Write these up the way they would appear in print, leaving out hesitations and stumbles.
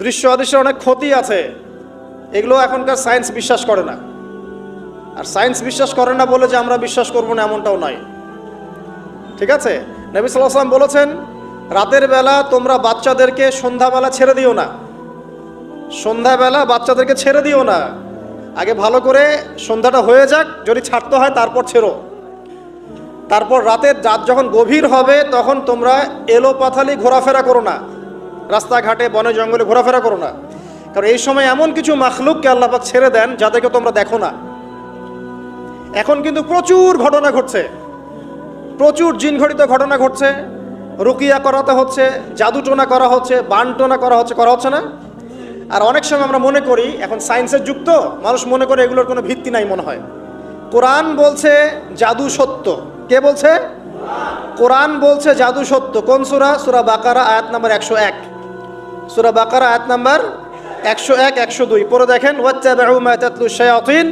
দৃশ্য অদৃশ্যের অনেক ক্ষতি আছে, এগুলো এখনকার সায়েন্স বিশ্বাস করে না। আর সায়েন্স বিশ্বাস করে না বলে যে আমরা বিশ্বাস করবো না এমনটাও নয়, ঠিক আছে? নবী সাল্লাল্লাহু আলাইহি ওয়াসাল্লাম বলেছেন, রাতের বেলা তোমরা বাচ্চাদেরকে সন্ধ্যাবেলা ছেড়ে দিও না, সন্ধ্যাবেলা বাচ্চাদেরকে ছেড়ে দিও না, আগে ভালো করে সন্ধ্যাটা হয়ে যাক, যদি ছাড়তে হয় তারপর ছেড়ো। তারপর রাতের রাত যখন গভীর হবে তখন তোমরা এলোপাথালি ঘোরাফেরা করো না, রাস্তাঘাটে বনে জঙ্গলে ঘোরাফেরা করো না, কারণ এই সময় এমন কিছু মাখলুককে আল্লাহ পাক ছেড়ে দেন যাদেরকে তোমরা দেখো না। এখন কিন্তু প্রচুর ঘটনা ঘটছে, প্রচুর জিনঘটিত ঘটনা ঘটছে, রুকিয়া করাতে হচ্ছে, জাদুটোনা করা হচ্ছে, বানটোনা করা হচ্ছে না? আর অনেক সময় আমরা মনে করি, এখন সায়েন্সের যুগ তো, মানুষ মনে করে এগুলোর কোনো ভিত্তি নাই মনে হয়। কোরআন বলছে জাদু সত্য। কে বলছে? কোরআন বলছে জাদু সত্য। কোন সূরা? সূরা বাকারা আয়াত নাম্বার 101। সূরা বাকারা আয়াত নাম্বার 101, 102 পড়ে দেখেন। ওয়াত্তাবাউ মা তাতলু শায়াতিন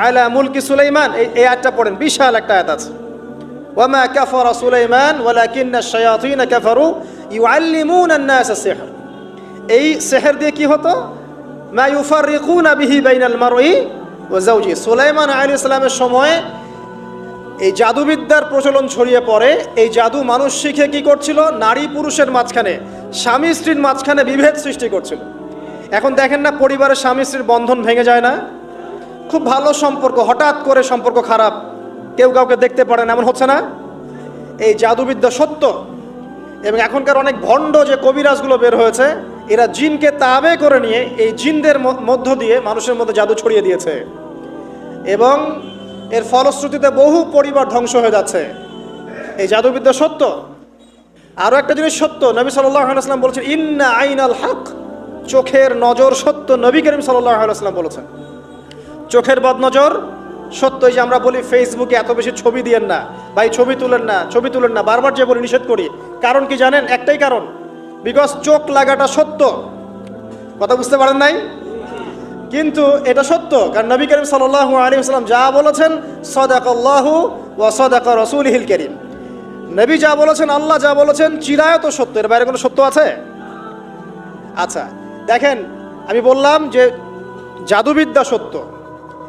আলা মুলকি সুলাইমান, এই আয়াতটা পড়েন, বিশাল একটা আয়াত আছে। ওয়ামা কাফারা সুলাইমান ওয়ালাকিন্না শায়াতিন কাফারু ইউআল্লিমুনা আন-নাস সিহর। এই সিহর দিয়ে কি হতো? মা ইউফাররিকুনা বিহি বাইনাল মারই ওয়া যাওজি। সুলাইমান আলাইহিস সালামের সময় এই জাদুবিদ্যার প্রচলন ছড়িয়ে পড়ে। এই জাদু মানুষ শিখে কি করছিল? নারী পুরুষের মাঝখানে, স্বামী স্ত্রীর মাঝখানে বিভেদ সৃষ্টি করছিল। এখন দেখেন না, পরিবারের স্বামী স্ত্রীর বন্ধন ভেঙে যায় না? খুব ভালো সম্পর্ক, হঠাৎ করে সম্পর্ক খারাপ, কেউ কাউকে দেখতে পারে না, এমন হচ্ছে না? এই জাদুবিদ্যা সত্য। এবং এখনকার অনেক ভণ্ড যে কবিরাজগুলো বের হয়েছে, এরা জিনকে তাবে করে নিয়ে এই জিনদের মধ্য দিয়ে মানুষের মধ্যে জাদু ছড়িয়ে দিয়েছে, এবং এর ফলশ্রুতিতে বহু পরিবার ধ্বংস হয়ে যাচ্ছে। এই জাদুবিদ্যা সত্য। আরও একটা জিনিস সত্য, নবী সাল্লাল্লাহু আলাইহি ওয়াসাল্লাম বলেছেন, ইন্না আইনাল হক, চোখের নজর সত্য। নবী করিম সাল্লাল্লাহু আলাইহি ওয়াসাল্লাম বলেছেন চোখের বদনজর সত্য। এই যে আমরা বলি ফেসবুকে এত বেশি ছবি দিয়েন না ভাই, ছবি তুলেন না, ছবি তুলেন না, বারবার যে বলি নিষেধ করি, কারণ কি জানেন? একটাই কারণ, বিকজ চোখ লাগাটা সত্য। কথা বুঝতে পারেন নাই? কিন্তু এটা সত্য, কারণ নবী করিম সাল্লাল্লাহু আলাইহি ওয়াসাল্লাম যা বলেছেন, সাদাকাল্লাহু ওয়া সাদাকা রাসূলুহুল কারীম। নবী যা বলেছেন, আল্লাহ যা বলেছেন, চিরায়ত সত্য, এর বাইরে কোনো সত্য আছে? আচ্ছা দেখেন, আমি বললাম যে জাদুবিদ্যা সত্য।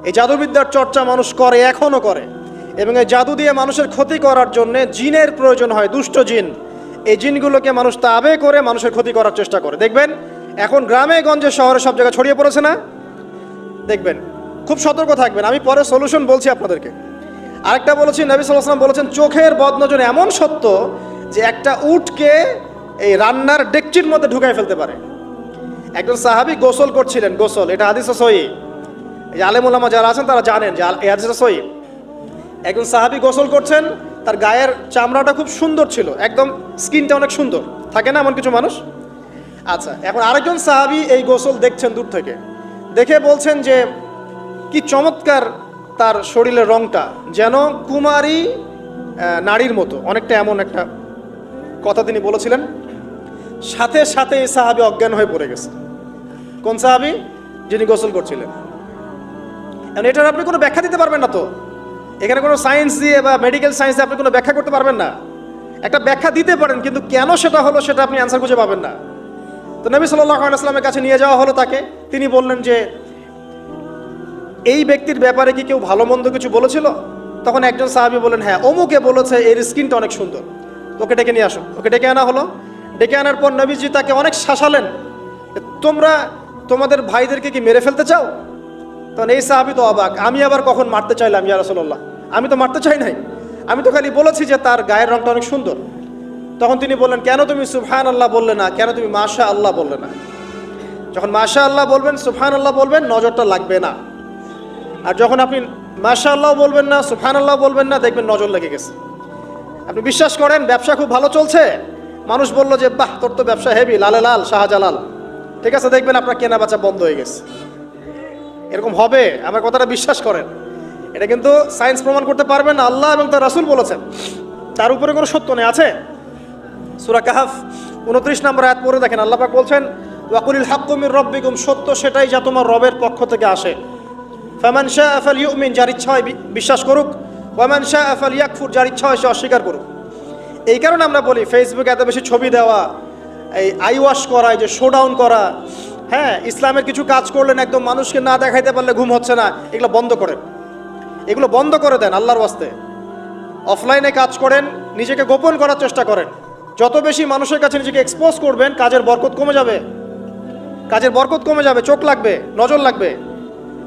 এই জাদুবিদ্যার চর্চা মানুষ করে, এখনও করে, এবং এই জাদু দিয়ে মানুষের ক্ষতি করার জন্য জিনের প্রয়োজন হয়, দুষ্ট জিন। এই জিনগুলোকে মানুষ তাবে করে মানুষের ক্ষতি করার চেষ্টা করে। দেখবেন এখন গ্রামে গঞ্জে শহরে সব জায়গায় ছড়িয়ে পড়েছে না? দেখবেন, খুব সতর্ক থাকবেন। আমি পরে সলিউশন বলছি আপনাদেরকে। আরেকটা বলেছি, নবী সাল্লাল্লাহু আলাইহি ওয়াসাল্লাম বলেছেন চোখের বদনজর এমন সত্য যে একটা উটকে এই রান্নার ডেকচির মধ্যে ঢুকাই ফেলতে পারে। একজন সাহাবী গোসল করছিলেন, গোসল, এটা হাদিস সহিহ, এই আলেম ওলামা যারা আছেন তারা জানেন যে এই হাদিসটা সহিহ। একজন সাহাবী গোসল করছেন, তার গায়ের চামড়াটা খুব সুন্দর ছিল, একদম স্কিনটা অনেক সুন্দর থাকে না এমন কিছু মানুষ? আচ্ছা, এখন আরেকজন সাহাবী এই গোসল দেখছেন দূর থেকে, দেখে বলছেন যে কি চমৎকার তার শরীরের রংটা, যেন কুমারী নারীর মতো, অনেকটা, এমন একটা কথা তিনি বলেছিলেন। সাথে সাথে এই সাহাবী অজ্ঞান হয়ে পড়ে গেছে। কোন সাহাবী? যিনি গোসল করছিলেন। এখন এটার আপনি কোনো ব্যাখ্যা দিতে পারবেন না তো, এখানে কোনো সায়েন্স দিয়ে বা মেডিকেল সায়েন্স দিয়ে আপনি কোনো ব্যাখ্যা করতে পারবেন না। একটা ব্যাখ্যা দিতে পারেন, কিন্তু কেন সেটা হলো সেটা আপনি অ্যান্সার খুঁজে পাবেন না। তো নবী সাল্লাল্লাহু আলাইহি ওয়াসাল্লামের কাছে নিয়ে যাওয়া হলো তাকে। তিনি বললেন যে এই ব্যক্তির ব্যাপারে কি কেউ ভালো মন্দ কিছু বলেছিল? তখন একজন সাহাবী বললেন, হ্যাঁ, অমুকে বলেছে এর স্কিনটা অনেক সুন্দর, ওকে ডেকে নিয়ে আসো। ওকে ডেকে আনা হলো। ডেকে আনার পর নবীজি তাকে অনেক শাসালেন, তোমরা তোমাদের ভাইদেরকে কি মেরে ফেলতে চাও? তখন এই সাহাবী তো অবাক, আমি আবার কখন মারতে চাইলাম ইয়া রাসূলুল্লাহ? আমি তো মারতে চাই নাই, আমি তো খালি বলেছি যে তার গায়ের রংটা অনেক সুন্দর। তখন তিনি বললেন, কেন তুমি সুবহানাল্লাহ বললে না? কেন তুমি মাশাআল্লাহ বললে না? যখন মাশাআল্লাহ বলবেন, সুবহানাল্লাহ বলবেন, নজরটা লাগবে না। আর যখন আপনি মাশাআল্লাহ বলবেন না, সুবহানাল্লাহ বলবেন না, দেখবেন নজর লেগে গেছে। আপনি বিশ্বাস করেন ব্যবসা খুব ভালো চলছে, মানুষ বললো যে বাহ, তোর তো ব্যবসা হেভি, লালে লাল শাহজালাল, ঠিক আছে, দেখবেন আপনার কেনা বেচা বন্ধ হয়ে গেছে। এরকম হবে, আমার কথাটা বিশ্বাস করেন। এটা কিন্তু সায়েন্স প্রমাণ করতে পারবেন না, আল্লাহ এবং তার রাসূল বলেছেন, তার উপরে কোনো সত্য নেই। আছে সূরা কাহফ 29 নম্বর আয়াত পড়ে দেখেন, আল্লাহ পাক বলছেন, ওয়াকুলিল হাক্কু মির রাব্বিকুম, সত্য সেটাই যা তোমার রবের পক্ষ থেকে আসে। ফামান শাআ ফালইউমিন, যার ইচ্ছা হয় বিশ্বাস করুক, ওয়ামান শাআ ফালইয়াকফুর, যার ইচ্ছা হয় সে অস্বীকার করুক। এই কারণে আমরা বলি ফেসবুকে এত বেশি ছবি দেওয়া, এই আই ওয়াশ করা, এই যে শো ডাউন করা, হ্যাঁ, ইসলামের কিছু কাজ করলেন, একদম মানুষকে না দেখাইতে পারলে ঘুম হচ্ছে না, এগুলো বন্ধ করেন, এগুলো বন্ধ করে দেন আল্লাহর ওয়াস্তে। অফলাইনে কাজ করেন, নিজেকে গোপন করার চেষ্টা করেন। যত বেশি মানুষের কাছে নিজেকে এক্সপোজ করবেন, কাজের বরকত কমে যাবে, কাজের বরকত কমে যাবে, চোখ লাগবে, নজর লাগবে।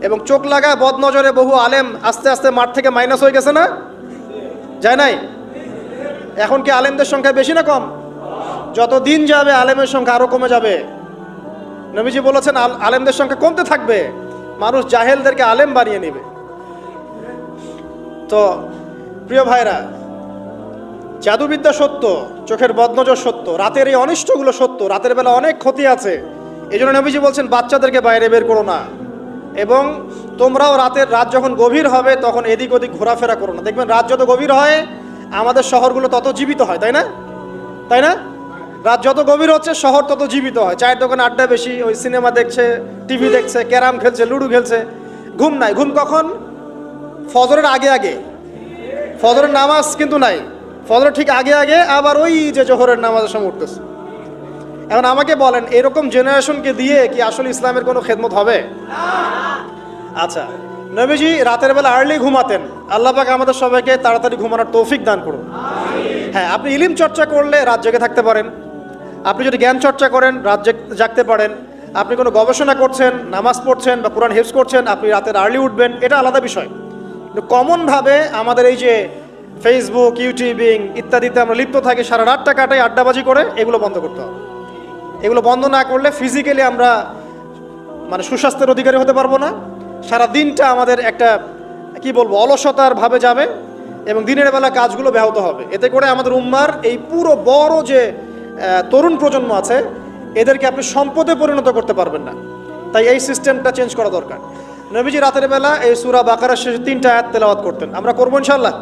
এবং চোখ লাগা বদ নজরে বহু আলেম আস্তে আস্তে মাঠ থেকে মাইনাস হয়ে গেছে না, যায় নাই? এখন কি আলেমদের সংখ্যা বেশি না কম? যত দিন যাবে আলেমের সংখ্যা আরো কমে যাবে। নবীজি বলেছেন আলেমদের সংখ্যা কমতে থাকবে, মানুষ জাহেলদেরকে আলেম বানিয়ে নেবে। তো প্রিয় ভাইরা, জাদুবিদ্যা সত্য, চোখের বদনজর সত্য, রাতের এই অনিষ্টগুলো সত্য, রাতের বেলা অনেক ক্ষতি আছে। এই জন্য নবীজি বলছেন বাচ্চাদেরকে বাইরে বের করো না, এবং তোমরাও রাত যখন গভীর হবে তখন এদিক ওদিক ঘোরাফেরা করো না। দেখবেন রাত যত গভীর হয় আমাদের শহরগুলো তত জীবিত হয়, তাই না? তাই না? রাত যত গভীর হচ্ছে শহর তত জীবিত হয়। চায়ের দোকানে আড্ডা বেশি, ওই সিনেমা দেখছে, টিভি দেখছে, ক্যারাম খেলছে, লুডো খেলছে। ঘুম নাই। ঘুম কখন? ফজরের আগে আগে। ফজরের নামাজ কিন্তু নাই, ফজরের ঠিক আগে আগে আবার ওই যে জোহরের নামাজের সময় উঠতেছে। এখন আমাকে বলেন, এরকম জেনারেশনকে দিয়ে কি আসলে ইসলামের কোনো খেদমত হবে? আচ্ছা, নবীজি রাতের বেলা আর্লি ঘুমাতেন। আল্লাহ পাক আমাদের সবাইকে তাড়াতাড়ি ঘুমানোর তৌফিক দান করুন। হ্যাঁ, আপনি ইলম চর্চা করলে রাত জেগে থাকতে পারেন, আপনি যদি জ্ঞান চর্চা করেন রাত জাগতে পারেন, আপনি কোনো গবেষণা করছেন, নামাজ পড়ছেন বা কোরআন হিফজ করছেন, আপনি রাতের আর্লি উঠবেন, এটা আলাদা বিষয়। কিন্তু কমনভাবে আমাদের এই যে ফেসবুক, ইউটিউবিং ইত্যাদিতে আমরা লিপ্ত থাকি, সারা রাতটা কাটাই আড্ডাবাজি করে, এগুলো বন্ধ করতে হবে। এগুলো বন্ধ না করলে ফিজিক্যালি আমরা সুস্বাস্থ্যের অধিকারী হতে পারবো না। সারা দিনটা আমাদের একটা কি বলবো অলসতার ভাবে যাবে, এবং দিনের বেলা কাজগুলো ব্যাহত হবে। এতে করে আমাদের উম্মার এই পুরো বড় যে তরুণ প্রজন্ম আছে, এদেরকে আপনি সম্পদে পরিণত করতে পারবেন না। তাই এই সিস্টেমটা চেঞ্জ করা দরকার। নবীজি রাতের বেলা এই সূরা বাকারার শেষে 3টা আয়াত তেলাওয়াত করতেন। আমরা করবো ইনশাআল্লাহ।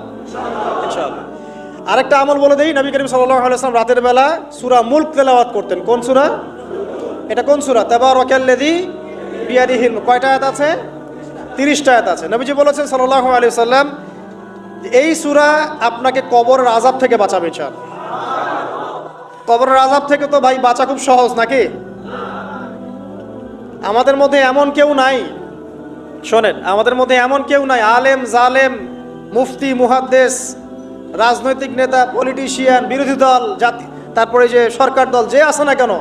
ইনশাআল্লাহ। আরেকটা আমল বলে দেই, নবী করিম সাল্লাল্লাহু আলাইহি ওয়াসাল্লাম রাতের বেলা সূরা মুলক তেলাওয়াত করতেন। কোন সূরা? এটা কোন সূরা? তাবারাকাল্লাযী বিয়াদিহিল মুলক। কয়টা আয়াত আছে? 30টা আয়াত আছে। নবীজি বলেছেন সাল্লাল্লাহু আলাইহি ওয়াসাল্লাম, এই সূরা আপনাকে কবরের আযাব থেকে বাঁচাবে ইনশাআল্লাহ। কবরের আযাব থেকে তো ভাই বাঁচা খুব সহজ নাকি? আমাদের মধ্যে এমন কেউ নাই, শোনেন, আমাদের মধ্যে এমন কেউ নাই, আলেম জালেম, মুফতি মুহাদ্দিস, রাজনৈতিক নেতা, পলিটিশিয়ান, বিরোধী দল, জাতি, তারপরে যে সরকার দল, যে আছে না কেন,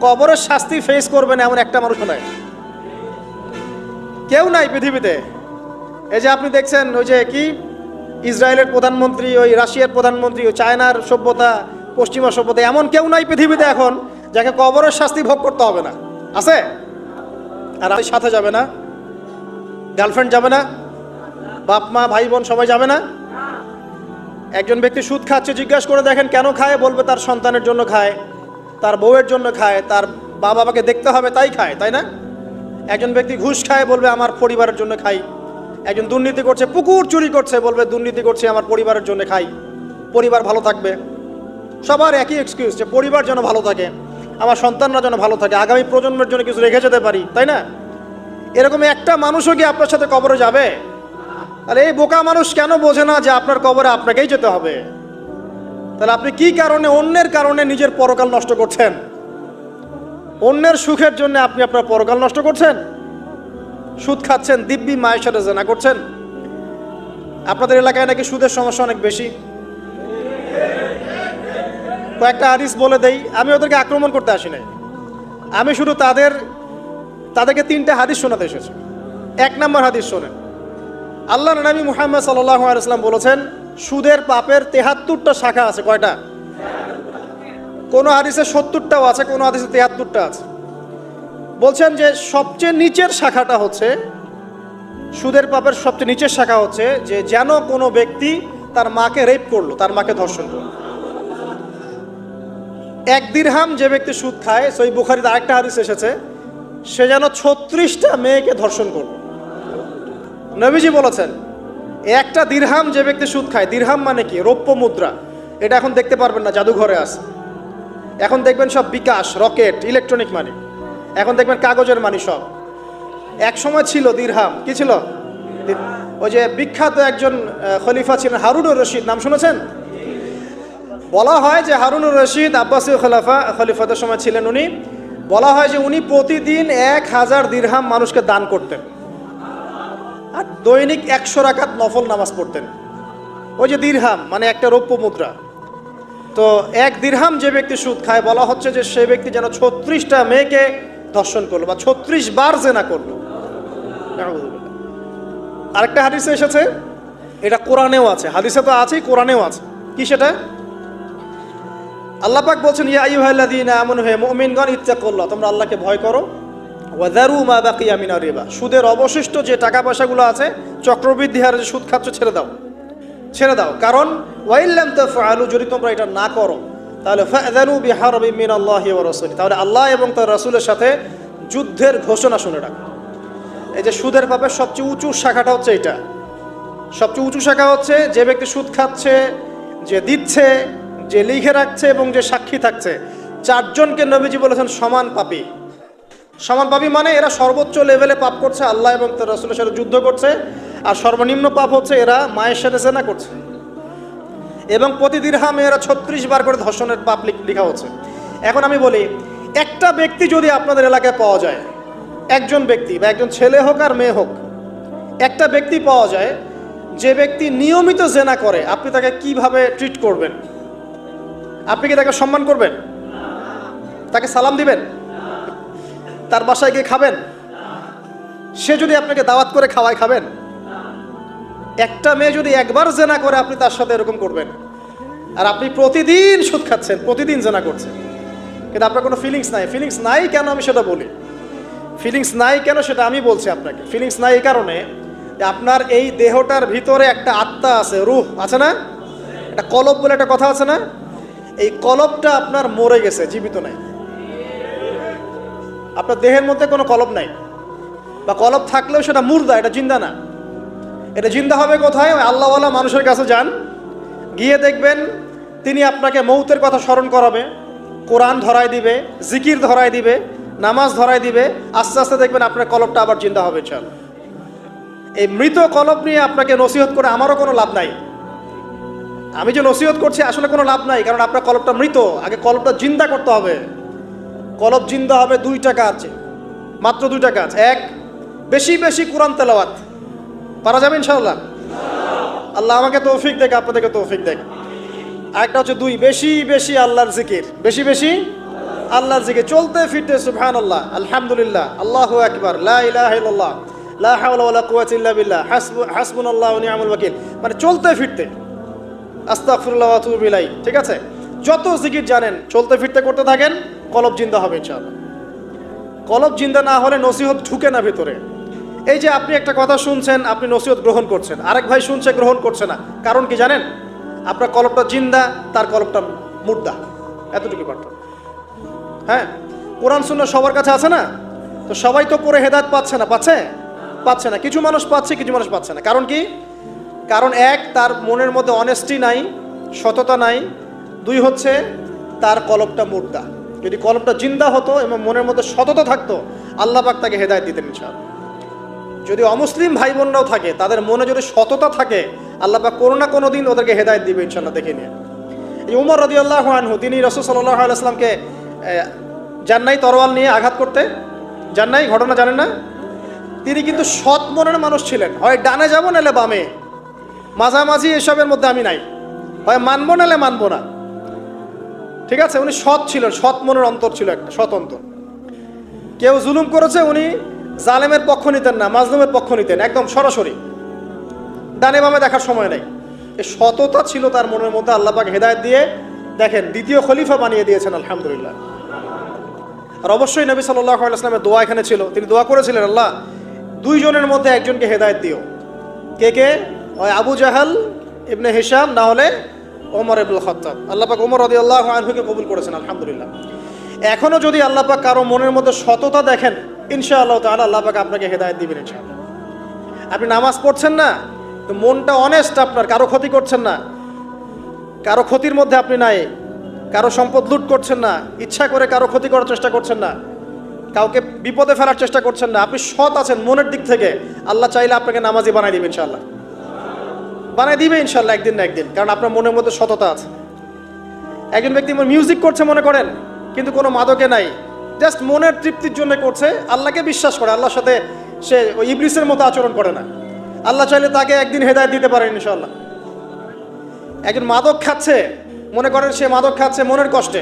কবরের শাস্তি ফেস করবে না এমন একটা মানুষ নাই, কেউ নাই পৃথিবীতে। এই যে আপনি দেখছেন ওই যে কি ইসরায়েলের প্রধানমন্ত্রী, ওই রাশিয়ার প্রধানমন্ত্রী, ওই চায়নার সভ্যতা, পশ্চিমা সভ্যতা, এমন কেউ নাই পৃথিবীতে এখন যাকে কবরের শাস্তি ভোগ করতে হবে না। আছে? আর সাথে যাবে না, গার্লফ্রেন্ড যাবে না, বাপ মা ভাই বোন সবাই যাবে না। একজন ব্যক্তি সুদ খাচ্ছে, জিজ্ঞাসা করে দেখেন কেন খায়, বলবে তার সন্তানের জন্য খায়, তার বউয়ের জন্য খায়, তার মা বাবাকে দেখতে হবে তাই খায়, তাই না? একজন ব্যক্তি ঘুষ খায়, বলবে আমার পরিবারের জন্য খাই। একজন দুর্নীতি করছে, পুকুর চুরি করছে, বলবে দুর্নীতি করছে আমার পরিবারের জন্য খাই, পরিবার ভালো থাকবে। সবার একই এক্সকিউজ, যে পরিবার যেন ভালো থাকে, আমার সন্তানরা যেন ভালো থাকে, আগামী প্রজন্মের জন্য কিছু রেখে যেতে পারি, তাই না? এরকম একটা মানুষও কি আপনার সাথে কবরে যাবে? তাহলে এই বোকা মানুষ কেন বোঝে না যে আপনার কবরে আপনাকেই যেতে হবে? তাহলে আপনি কি কারণে, অন্যের কারণে নিজের পরকাল নষ্ট করছেন? অন্যের সুখের জন্য আপনি আপনার পরকাল নষ্ট করছেন। সুদ খাচ্ছেন, দিব্যি মায়ের সাথে জেনা করছেন। আপনাদের এলাকায় নাকি সুদের সমস্যা অনেক বেশি। কয়েকটা হাদিস বলে দেই, আমি ওদেরকে আক্রমণ করতে আসি নাই, আমি শুধু তাদেরকে 3টা হাদিস শোনাতে এসেছি। 1 নম্বর হাদিস শোনেন। আল্লাহ নবী মুহাম্মদ সাল্লাল্লাহু আলাইহি ওয়াসাল্লাম বলেছেন, সুদের পাপের 73টা শাখা আছে। কয়টা? কোন হাদিসে 70টাও আছে, কোন হাদিসে 73টা আছে। বলছেন যে সবচেয়ে নিচের শাখাটা হচ্ছে, সুদের পাপের সবচেয়ে নিচের শাখা হচ্ছে যে যেন কোনো ব্যক্তি তার মাকে রেপ করলো, তার মাকে ধর্ষণ করলো। 1 দিরহাম যে ব্যক্তি সুদ খায়, সহিহ বুখারীতে আরেকটা হাদিস এসেছে, সে যেন 36টা মেয়েকে ধর্ষণ করলো। নবীজি বলেছেন, 1টা দিরহাম যে ব্যক্তি সুদ খায়, দিরহাম মানে কি? রৌপ্য মুদ্রা। এটা এখন দেখতে পারবেন না, জাদুঘরে আছে। এখন দেখবেন সব বিকাশ, রকেট, ইলেকট্রনিক মানি। এখন দেখবেন কাগজের মানি সব। এক সময় ছিল দিরহাম, কি ছিল? ওই যে বিখ্যাত একজন খলিফা ছিলেন হারুনুর রশিদ, নাম শুনেছেন? বলা হয় যে হারুনুর রশিদ আব্বাসীয় খলিফাদের সময় ছিলেন উনি। বলা হয় যে উনি প্রতিদিন 1000 দিরহাম মানুষকে দান করতেন, আর দৈনিক 100 রাকাত নফল নামাজ পড়তেন। ওই যে দিরহাম মানে একটা রৌপ্য মুদ্রা, তো 1 দিরহাম যে ব্যক্তি সুদ খায়, বলা হচ্ছে যে সে ব্যক্তি যেন 36টা মেয়েকে ধর্ষণ করলো বা 36 বার জেনা করলো। আরেকটা হাদিসে এসেছে, এটা কোরআনেও আছে, হাদিসে তো আছেই, কোরআনেও আছে। কি সেটা? আল্লাহ পাক বলছেন, ইয়া আইয়ুহাল্লাযীনা আমানু, হে মুমিনগণ, ইত্তাকুল্লাহ, তোমরা আল্লাহকে ভয় করো, ওয়া যারু মা বাকিয়া মিনার রিবা, সুদের অবশিষ্ট যে টাকা পয়সাগুলো আছে, চক্রবৃদ্ধি হারে যে সুদ খাচ্ছ, ছেড়ে দাও, ছেড়ে দাও। কারণ ওয়াইল্লাম তাফআলু, যদি তোমরা এটা না করো, তাহলে ফাযানু বিহারবিন মিনাল্লাহি ওয়া রাসূলিহি, তাহলে আল্লাহ এবং তার রাসূলের সাথে যুদ্ধের ঘোষণা শুনে রাখো। এই যে সুদের পাপের সবচেয়ে উঁচু শাখাটা হচ্ছে এটা, সবচেয়ে উঁচু শাখা হচ্ছে যে ব্যক্তি সুদ খাচ্ছে, যে দিচ্ছে, যে লিখে রাখছে এবং যে সাক্ষী থাকছে, 4 জনকে নবীজি বলেছেন সমান পাপী। সমান পাপী মানে এরা সর্বোচ্চ লেভেলে পাপ করছে, আল্লাহ এবং তার রাসূলের সাথে যুদ্ধ করছে, আর সর্বনিম্ন পাপ হচ্ছে এরা মায়ের সাথে জেনা করছে। এবং প্রতি দিরহামে এরা 36 বার করে ধর্ষণের পাপ লেখা হচ্ছে। এখন আমি বলি, একটা ব্যক্তি যদি আপনাদের এলাকায় পাওয়া যায়, একজন ব্যক্তি বা একজন ছেলে হোক আর মেয়ে হোক, একটা ব্যক্তি পাওয়া যায় যে ব্যক্তি নিয়মিত জেনা করে, আপনি তাকে কিভাবে ট্রিট করবেন? আপনি কি তাকে সম্মান করবেন? তাকে সালাম দিবেন? তার বাসায় গিয়ে খাবেন? সে যদি আপনাকে দাওয়াত করে খাওয়ায়, খাবেন? একটা মেয়ে যদি একবার জেনা করে, আপনি তার সাথে এরকম করবেন? আর আপনি প্রতিদিন সুদ খাচ্ছেন, প্রতিদিন জেনা করছেন, কিন্তু আপনার কোনো ফিলিংস নাই। ফিলিংস নাই কেন আমি সেটা বলি, ফিলিংস নাই কেন সেটা আমি বলছি আপনাকে। ফিলিংস নাই এই কারণে যে আপনার এই দেহটার ভিতরে একটা আত্মা আছে, রূহ আছে না, একটা কলব বলে একটা কথা আছে না, এই কলবটা আপনার মরে গেছে, জীবিত নাই। আপনার দেহের মধ্যে কোনো কলব নাই, বা কলব থাকলেও সেটা মুর্দা, এটা জিন্দা না। এটা জিন্দা হবে কোথায়? ওই আল্লাহওয়ালা মানুষের কাছে যান, গিয়ে দেখবেন তিনি আপনাকে মৌতের কথা স্মরণ করাবে, কোরআন ধরাই দিবে, জিকির ধরাই দিবে, নামাজ ধরাই দিবে, আস্তে আস্তে দেখবেন আপনার কলবটা আবার জিন্দা হবে। চল, এই মৃত কলব নিয়ে আপনাকে নসিহত করে আমারও কোনো লাভ নাই। আমি যে নসিহত করছি আসলে কোনো লাভ নাই, কারণ আপনার কলবটা মৃত। আগে কলবটা জিন্দা করতে হবে। কলব জিন্দা হবে 2টা কাজ, মাত্র 2টা কাজ। 1, বেশি বেশি কোরআন তেলাওয়াত, পারা যাবে ইনশাআল্লাহ? আল্লাহ আমাকে তৌফিক দেখ, আপনাদেরকে তৌফিক দেখ। আরেকটা হচ্ছে 2, বেশি বেশি আল্লাহর জিকির, বেশি বেশি আল্লাহর জিকির, চলতে ফিরতে সুবহানাল্লাহ, আলহামদুলিল্লাহ, আল্লাহু আকবার, লা ইলাহা ইল্লাল্লাহ, লা হাওলা ওয়ালা কুওয়াতা ইল্লা বিল্লাহ, হাসবুনাল্লাহু ওয়া নি'মাল ওয়াকিল, মানে চলতে ফিরতে, আস্তাগফিরুল্লাহ ওয়া আতুবু ইলাইহি। ঠিক আছে, যত জিকির জানেন চলতে ফিরতে করতে থাকেন, কলব জিন্দা হবে ইনশাআল্লাহ। কলব জিন্দা না হলে নসিহত ঢুকে না ভিতরে। এই যে আপনি একটা কথা শুনছেন, আপনি নসিহত গ্রহণ করছেন, আরেক ভাই শুনছে, গ্রহণ করছে না, কারণ কি জানেন? আপনার কলবটা জিন্দা, তার কলবটা মুর্দা, এতটুকু পার্থক্য। হ্যাঁ, কোরআন সুন্নাহ সবার কাছে আছে না, তো সবাই তো পড়ে হেদায়েত পাচ্ছে না, পাচ্ছে না। কিছু মানুষ পাচ্ছে, কিছু মানুষ পাচ্ছে না। কারণ কি? কারণ 1, তার মনের মধ্যে অনেস্টি নাই, সততা নাই। 2 হচ্ছে তার কলবটা মুর্দা। যদি কলবটা জিন্দা হতো এবং মনের মধ্যে সততা থাকতো, আল্লাহ পাক তাকে হেদায়েত দিতেন ইনশাআল্লাহ। যদি অমুসলিম ভাই বোনরাও থাকে, তাদের মনে যদি সততা থাকে, আল্লাহ পাক কোনো না কোনো দিন ওদেরকে হেদায়েত দিবে ইনশাআল্লাহ। দেখে নিয়ে এই উমর রাদিয়াল্লাহু আনহু, তিনি রাসূল সাল্লাল্লাহু আলাইহি ওয়াসাল্লামকে জান্নাই তরোয়াল নিয়ে আঘাত করতে, জান্নাই ঘটনা জানেন না? তিনি কিন্তু সৎ মনের মানুষ ছিলেন। হয় ডানে যাবো নাহলে বামে, মাঝামাঝি এসবের মধ্যে আমি নাই, হয় মানবো নাহলে মানবো না। ঠিক আছে, উনি সৎ ছিলেন, সৎ মনের অন্তর ছিল, একটা সৎ অন্তর। কেউ জুলুম করেছে, উনি জালেমের পক্ষ নিতেন না, মাজলুমের পক্ষ নিতেন, একদম সরাসরি, ডানে বামে দেখার সময় নাই। এই সততা ছিল তার মনের মধ্যে। আল্লাহ পাক হেদায়েত দিয়ে দেখেন 2য় খলিফা বানিয়ে দিয়েছেন, আলহামদুলিল্লাহ। আর অবশ্যই নবী সাল্লাল্লাহু আলাইহি ওয়াসাল্লামের দোয়া এখানে ছিল। তিনি দোয়া করেছিলেন, আল্লাহ 2 জনের মধ্যে একজনকে হেদায়েত দিও। কে? ওই আবু জাহাল ইবনে হিশাম, না হলে ওমর ইবনুল খাত্তাব। আল্লাহ পাক ওমর রাদিয়াল্লাহু আনহুকে কবুল করেছেন, আলহামদুলিল্লাহ। এখনো যদি আল্লাহ পাক কারো মনের মধ্যে সততা দেখেন, ইনশাআল্লাহ তাআলা আল্লাহ পাক আপনাকে হেদায়েত দিবেন ইনশাআল্লাহ। আপনি নামাজ পড়ছেন না, তো মনটা অনেস্ট আপনার, কারো ক্ষতি করছেন না, কারো ক্ষতির মধ্যে আপনি নাই, কারো সম্পদ লুট করছেন না, ইচ্ছা করে কারো ক্ষতি করার চেষ্টা করছেন না, কাউকে বিপদে ফেলার চেষ্টা করছেন না, আপনি সৎ আছেন মনের দিক থেকে, আল্লাহ চাইলে আপনাকে নামাজি বানাই দিবে ইনশাআল্লাহ, বানাই দিবে ইনশাআল্লাহ একদিন না একদিন, কারণ আপনার মনের মধ্যে সততা আছে। একজন ব্যক্তি মিউজিক করছে মনে করেন, কিন্তু কোনো মাদকে নাই, জাস্ট মনের তৃপ্তির জন্য করছে, আল্লাহকে বিশ্বাস করে, আল্লাহর সাথে সে ওই ইবলিসের মতো আচরণ করে না। আল্লাহ চাইলে তাকে একদিন হেদায়েত দিতে পারেন ইনশাআল্লাহ। একজন মাদক খাচ্ছে, মনে করেন সে মাদক খাচ্ছে মনের কষ্টে,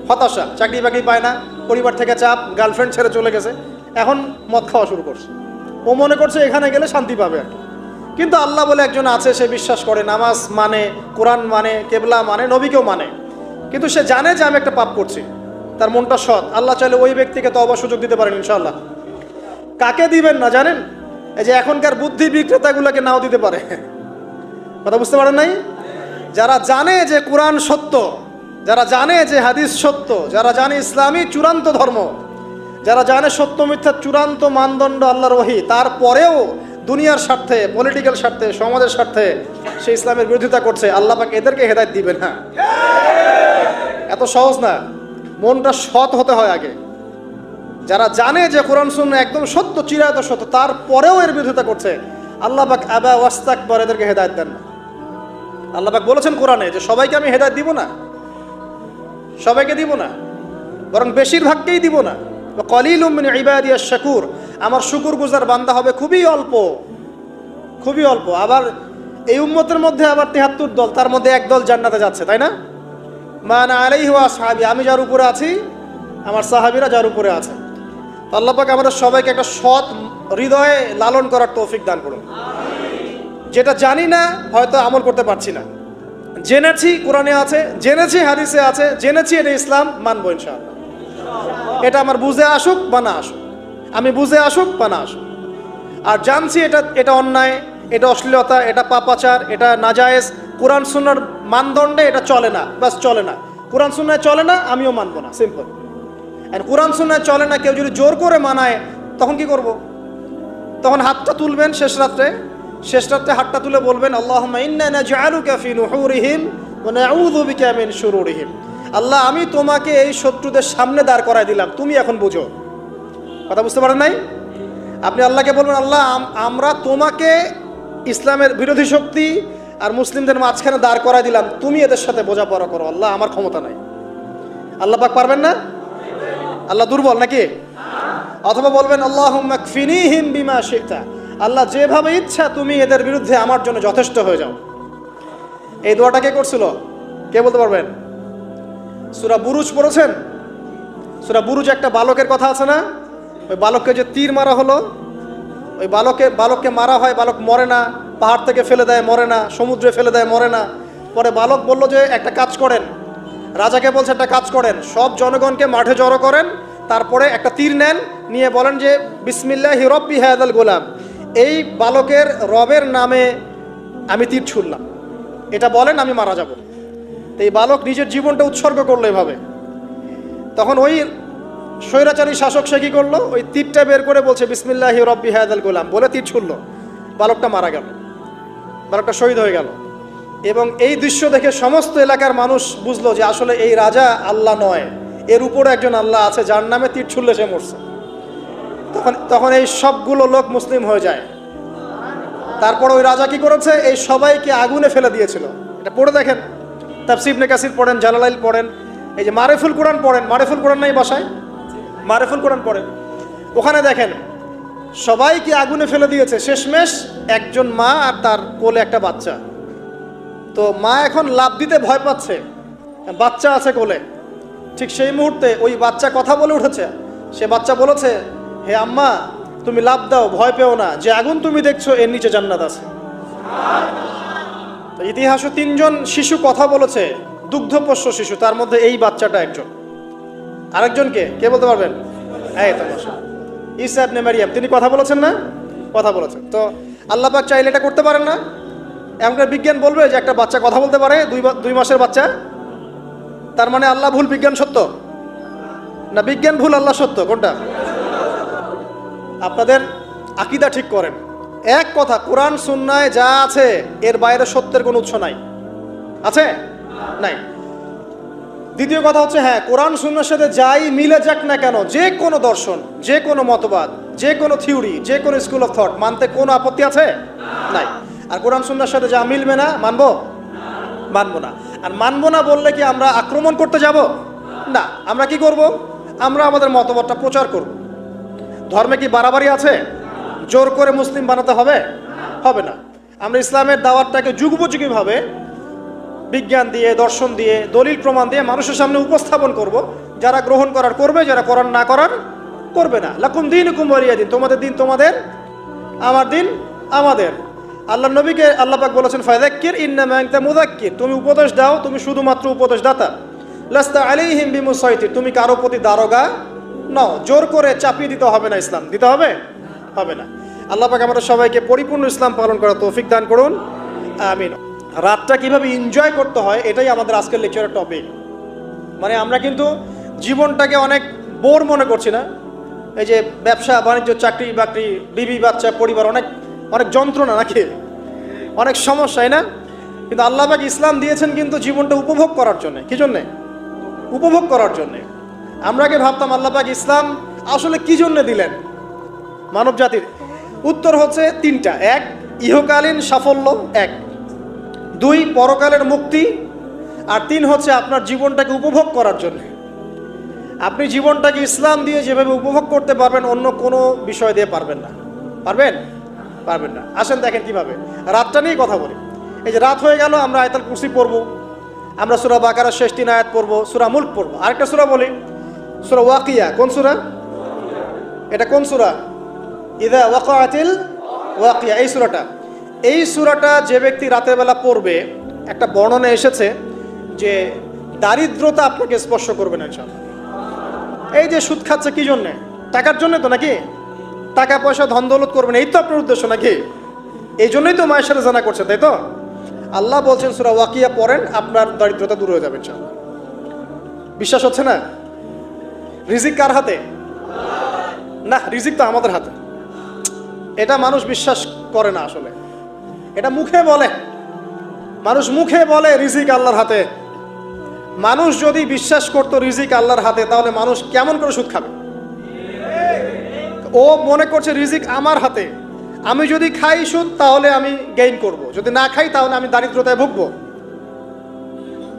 হতাশা, চাকরি বাকরি পায় না, পরিবার থেকে চাপ, গার্লফ্রেন্ড ছেড়ে চলে গেছে, এখন মদ খাওয়া শুরু করছে। ও মনে করছে এখানে গেলে শান্তি পাবে আর কি। কিন্তু আল্লাহ বলে একজন আছে, সে বিশ্বাস করে, নামাজ মানে, কোরআন মানে, কেবলা মানে, নবীকেও মানে, কিন্তু সে জানে যে আমি একটা পাপ করছি, তার মনটা সৎ। আল্লাহ চাইলে ওই ব্যক্তিকে তওবার সুযোগ দিতে পারেন ইনশাআল্লাহ। কাকে দিবেন না জানেন? এই যে এখনকার বুদ্ধি বিক্রেতাগুলোকে নাও দিতে পারে। কথা বুঝতে পারেন নাই? যারা জানে যে কোরআন সত্য, যারা জানে যে হাদিস সত্য, যারা জানে ইসলামী চূড়ান্ত ধর্ম, যারা জানে সত্য মিথ্যার চূড়ান্ত মানদণ্ড আল্লাহর ওহী, তারপরেও দুনিয়ার স্বার্থে, পলিটিক্যাল স্বার্থে, সমাজের স্বার্থে সে ইসলামের বিরোধিতা করছে, আল্লাহ পাক এদেরকে হেদায়েত দিবেন না। এত সহজ না, মনটা সৎ হতে হয় আগে। যারা জানে যে কোরআন সুন্নাহ একদম সত্য, চিরায়ত সত্য, তারপরেও এর বিরোধিতা করছে, আল্লাহ পাক আবা ওয়াস্তাকবার, এদেরকে হেদায়েত দেন না। আল্লাহ পাক বলেছেন কোরআনে যে সবাইকে আমি হেদায়েত দিব না, সবাইকে দিব না, বরং বেশিরভাগকেই দিব না। কলিলুম মিন ইবাদিয়াশ শাকুর, আমার শুকরগুজার বান্দা হবে খুবই অল্প, খুবই অল্প। আবার এই উম্মতের মধ্যে আবার ৭৩ দল, তার মধ্যে এক দল জান্নাতে যাচ্ছে, তাই না? মানা আলাইহি ওয়া আসহাবি, আমি যার উপরে আছি, আমার সাহাবীরা যার উপরে আছে। তো আল্লাহ পাক আমাদের সবাইকে একটা সৎ হৃদয়ে লালন করার তৌফিক দান করুন। যেটা জানি না হয়তো আমল করতে পারছি না, জেনেছি কোরআনে আছে, জেনেছি হাদিসে আছে, জেনেছি এটা ইসলাম, মানবো ইনশাআল্লাহ। এটা আমার বুঝে আসুক বা না আসুক, আমি বুঝে আসুক বা না আসুক। আর জানছি এটা অন্যায়, এটা অশ্লীলতা, এটা পাপাচার, এটা নাজায়েজ, কোরআন সুন্নাহর মানদণ্ডে এটা চলে না, বাস চলে না, কোরআন সুন্নাহ চলে না, আমিও মানবো না, সিম্পল। আর কোরআন সুন্নাহ চলে না, কেউ যদি জোর করে মানায় তখন কি করব? তখন হাতটা তুলবেন শেষ রাত্রে হাতটা তুলে বলবেন, আল্লাহুম্মা ইন্না নাজআলুকা ফি নুহুরিহিম ওয়া নাউযু বিকা মিন শুরুরিহিম। আল্লাহ, আমি তোমাকে এই শত্রুদের সামনে দাঁড় করায় দিলাম, তুমি এখন বুঝো। কথা বুঝতে পারেন নাই? আপনি আল্লাহকে বলবেন, আল্লাহ আমরা তোমাকে ইসলামের বিরোধী শক্তি আর মুসলিমদের মাঝখানে দাঁড় করায় দিলাম, তুমি এদের সাথে বোঝাপড়া করো। আল্লাহ, আমার ক্ষমতা নাই। আল্লাহ পাক পারবেন না? আল্লাহ দুর্বল নাকি? অথবা বলবেন, আল্লাহুম্মা কফিনিহিম বিমা শি'তা, আল্লাহ যেভাবে ইচ্ছা তুমি এদের বিরুদ্ধে আমার জন্য যথেষ্ট হয়ে যাও। এই দোয়াটা কে করছিল? কে বলতে পারবেন? সূরা বুরুজ পড়েছেন? সূরা বুরুজ একটা বালকের কথা আছে না? ওই বালককে যে তীর মারা হলো, ওই বালককে মারা হয়, বালক মরে না, পাহাড় থেকে ফেলে দেয়, মরে না, সমুদ্রে ফেলে দেয়, মরে না। পরে বালক বলল যে একটা কাজ করেন, রাজাকে বলছে একটা কাজ করেন, সব জনগণকে মাঠে জড়ো করেন, তারপরে একটা তীর নেন, নিয়ে বলেন যে বিসমিল্লাহি রব্বি হাযাল গোলাম, এই বালকের রবের নামে আমি তীর ছুড়লাম, এটা বলেন, আমি মারা যাব। তো এই বালক নিজের জীবনটা উৎসর্গ করলো এভাবে। তখন ওই স্বৈরাচারী শাসক সে কী করলো? ওই তীরটা বের করে বলছে বিসমিল্লাহি রব্বি হাযাল গোলাম, বলে তীর ছুড়লো, বালকটা মারা গেল, বালকটা শহীদ হয়ে গেল। এবং এই দৃশ্য দেখে সমস্ত এলাকার মানুষ বুঝলো যে আসলে এই রাজা আল্লাহ নয়, এর উপরে একজন আল্লাহ আছে যার নামে তীর ছুড়লে সে মরছে। তখন এই সবগুলো লোক মুসলিম হয়ে যায়। তারপর ওই রাজা কি করেছে? এই সবাইকে আগুনে ফেলে দিয়েছিল। এটা পড়ে দেখেন, তাফসীর ইবনে কাসির পড়েন, জালালাইল পড়েন, এই যে মারিফুল কোরআন পড়েন, মারিফুল কোরআন নাই বাসায়? মারিফুল কোরআন পড়েন, ওখানে দেখেন সবাইকে আগুনে ফেলে দিয়েছে, শেষমেশ একজন মা আর তার কোলে একটা বাচ্চা। তো মা এখন লাফ দিতে ভয় পাচ্ছে, বাচ্চা আছে কোলে। ঠিক সেই মুহূর্তে ওই বাচ্চা কথা বলে উঠেছে। সে বাচ্চা বলেছে, হে আম্মা, তুমি লাফ দাও, ভয় পেও না, যে আগুন তুমি দেখছো এর নিচে জান্নাত আছে। তো ইতিহাসে 3 জন শিশু কথা বলেছে, দুগ্ধপোষ্য শিশু, তার মধ্যে এই বাচ্চাটা একজন। আরেকজনকে কে বলতে পারবেন? এই তো ঈসা ইবনে মারইয়াম, তিনি কথা বলেছেন না? কথা বলেছেন। তো আল্লাহ পাক চাইলে এটা করতে পারেন না? এমনকার বিজ্ঞান বলবে যে একটা বাচ্চা কথা বলতে পারে, 2 মাসের বাচ্চা, তার মানে আল্লাহ ভুল, বিজ্ঞান সত্য? না বিজ্ঞান ভুল, আল্লাহ সত্য? কোনটা? আপনাদের আকীদা ঠিক করেন। এক কথা, কোরআন সুন্নায় যা আছে এর বাইরে সত্যের কোনো উৎস নাই। আছে? নাই। দ্বিতীয় কথা হচ্ছে, হ্যাঁ, কোরআন সুন্নাহর সাথে যাই মিলে যাক না কেন, যে কোনো দর্শন, যে কোনো মতবাদ, যে কোনো থিওরি, যে কোনো স্কুল অফ থট মানতে কোনো আপত্তি আছে? নাই। আর কোরআন সুন্নাহর সাথে যা মিলবে না, মানবো? মানবো না। আর মানবো না বললে কি আমরা আক্রমণ করতে যাব? না। আমরা কি করব? আমরা আমাদের মতবাদটা প্রচার করব। ধর্মে কি বাড়াবাড়ি আছে? জোর করে মুসলিম বানাতে হবে? হবে না। আমরা ইসলামের দাওয়াতটাকে যুগোপযোগীভাবে বিজ্ঞান দিয়ে, দর্শন দিয়ে, দলিল প্রমাণ দিয়ে মানুষের সামনে উপস্থাপন করব। যারা গ্রহণ করার করবে, যারা করার না করার করবে না। লাকুম দীনুকুম ওয়ালিয়া দিন, তোমাদের দিন তোমাদের, আমার দিন আমাদের। আল্লাহ নবীকে আল্লাহ পাক বলেছেন ফাযাক্কির ইন্নামা আনতা মুযাক্কির, তুমি উপদেশ দাও, তুমি শুধুমাত্র উপদেশদাতা। লাস্তা আলাইহিম বিমুসাইতির, তুমি কারো প্রতি দারোগা নও। জোর করে চাপিয়ে দিতে হবে না, ইসলাম দিতে হবে হবে না। আল্লাহ পাক আমাদের সবাইকে পরিপূর্ণ ইসলাম পালন করার তৌফিক দান করুন, আমিন। রাতটা কিভাবে এনজয় করতে হয় এটাই আমাদের আজকের লেকচারের টপিক। মানে আমরা কিন্তু জীবনটাকে অনেক বোর মনে করছি না? এই যে ব্যবসা বাণিজ্য, চাকরি বাকরি, বিবি বাচ্চা, পরিবার, অনেক অনেক যন্ত্রণা নাকি, অনেক সমস্যাই না? কিন্তু আল্লাহ পাক ইসলাম দিয়েছেন কিন্তু জীবনটা উপভোগ করার জন্য। কি জন্যে? উপভোগ করার জন্যে। আমরা আগে ভাবতাম আল্লাহ পাক ইসলাম আসলে কি জন্য দিলেন মানব জাতির। উত্তর হচ্ছে তিনটা। এক, ইহকালীন সাফল্য, এক। দুই, পরকালের মুক্তি। আর তিন হচ্ছে আপনার জীবনটাকে উপভোগ করার জন্য। আপনি জীবনটাকে ইসলাম দিয়ে যেভাবে উপভোগ করতে পারবেন অন্য কোনো বিষয় দিয়ে পারবেন না। পারবেন? পারবেন না। আসেন দেখেন কিভাবে। রাতটা নিয়ে কথা বলি। এই যে রাত হয়ে গেল, আমরা আয়াতুল কুরসি পড়বো, আমরা সূরা বাকারার শেষ 3 আয়াত পড়বো, সূরা মুলক পড়বো। আরেকটা সূরা বলি, সূরা ওয়াকিয়া। কোন সূরা এটা? কোন সূরা? ইযা ওয়াকাআতিল ওয়াকিয়া, এই সূরাটা। এই সূরাটা যে ব্যক্তি রাতের বেলা পড়বে, একটা বর্ণনা এসেছে যে দারিদ্রতা আপনাকে স্পর্শ করবে না ইনশাআল্লাহ। এই যে সুদ খাচ্ছে কি জন্যে? টাকার জন্য তো নাকি? টাকা পয়সা ধন দৌলত করবেন, এই তো আপনার উদ্দেশ্য নাকি? এই জন্যই তো মায়ের সাথে জানা করছে, তাই তো? আল্লাহ বলছেন সূরা ওয়াকিয়া পড়েন, আপনার দারিদ্রতা দূর হয়ে যাবে ইনশাআল্লাহ। বিশ্বাস হচ্ছে না? রিজিক কার হাতে? না, রিজিক তো আমাদের হাতে। এটা মানুষ বিশ্বাস করে না আসলে। এটা মুখে বলে, মানুষ মুখে বলে রিজিক আল্লাহর হাতে। মানুষ যদি বিশ্বাস করতো রিজিক আল্লাহর হাতে, তাহলে মানুষ কেমন করে সুদ খাবে? ও মনে করছে রিজিক আমার হাতে, আমি যদি খাই সুদ তাহলে আমি গেইন করব, যদি না খাই তাহলে আমি দারিদ্রতায় ভুগবো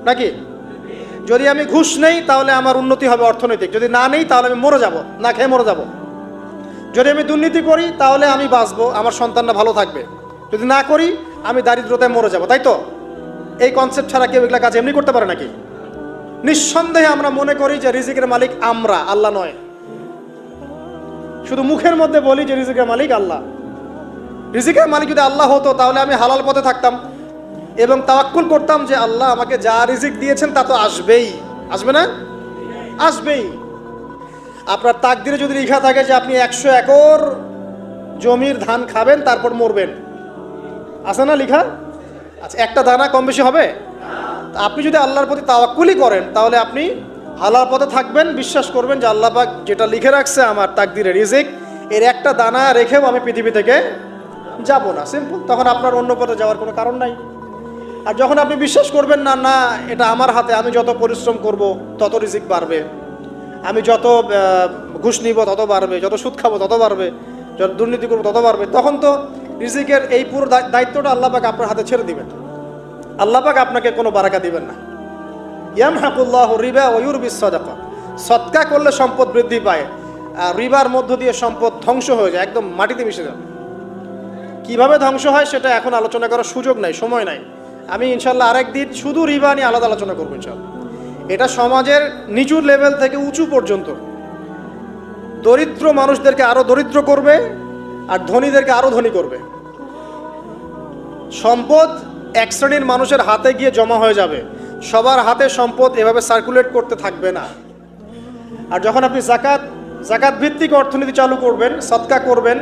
নাকি? যদি আমি ঘুষ নেই তাহলে আমার উন্নতি হবে অর্থনৈতিক, যদি না নেই তাহলে আমি মরে যাব, না খেয়ে মরে যাব। যদি আমি দুর্নীতি করি তাহলে আমি বাঁচবো, আমার সন্তানরা ভালো থাকবে, যদি না করি আমি দারিদ্রতায় মরে যাব, তাই তো? এই কনসেপ্ট ছাড়া কেউ এগুলা কাজ এমনি করতে পারে নাকি? নিঃসন্দেহে আমরা মনে করি যে রিজিকের মালিক আমরা, আল্লাহ নয়। শুধু মুখের মধ্যে বলি যে রিজিকের মালিক আল্লাহ। রিজিকের মালিক যদি আল্লাহ হতো তাহলে আমি হালাল পথে থাকতাম এবং তাওয়াক্কুল করতাম যে আল্লাহ আমাকে যা রিজিক দিয়েছেন তা তো আসবেই। আসবে না? আসবেই। আপনার তাকদিরে যদি লেখা থাকে যে আপনি 100 একর জমির ধান খাবেন তারপর মরবেন, আছে না লেখা? আচ্ছা, একটা দানা কম বেশি হবে? আপনি যদি আল্লাহর প্রতি তাওয়াক্কুলই করেন তাহলে আপনি হালাল পথে থাকবেন, বিশ্বাস করবেন যে আল্লাহ পাক যেটা লিখে রাখছে আমার তাকদিরে রিজিক, এর একটা দানা রেখেও আমি পৃথিবী থেকে যাব না। সিম্পল। তখন আপনার অন্য পথে যাওয়ার কোনো কারণ নাই। আর যখন আপনি বিশ্বাস করবেন না, না এটা আমার হাতে, আমি যত পরিশ্রম করব তত রিজিক বাড়বে, আমি যত ঘুষ নিব তত বাড়বে, যত সুদ খাবো তত বাড়বে, যত দুর্নীতি করবো তত বাড়বে, তখন তো রিজিকের এই পুরো দায়িত্বটা আল্লাহ পাক আপনার হাতে ছেড়ে দিবেন। আল্লাহ পাক আপনাকে কোনো বারাকা দিবেন না। ইয়ামহাকুল্লাহু রিবা ওয়া ইউরবিস সাদাকা। সদকা করলে সম্পদ বৃদ্ধি পায়, আর রিবার মধ্য দিয়ে সম্পদ ধ্বংস হয়ে যায়, একদম মাটিতে মিশে যায়। কিভাবে ধ্বংস হয় সেটা এখন আলোচনা করার সুযোগ নাই, সময় নাই। আমি ইনশাল্লাহ আরেকদিন শুধু রিবা নিয়ে আলাদা আলোচনা করবো ইনশাল্লাহ। এটা সমাজের নিচু লেভেল থেকে উঁচু পর্যন্ত দরিদ্র মানুষদেরকে আরো দরিদ্র করবে আর ধনীদেরকে আরো ধনী করবে। সম্পদ এক শ্রেণীর মানুষের হাতে গিয়ে জমা হয়ে যাবে, সবার হাতে সম্পদ এভাবে সার্কুলেট করতে থাকবে না। আর যখন আপনি জাকাত ভিত্তিক অর্থনীতি চালু করবেন, সদকা করবেন,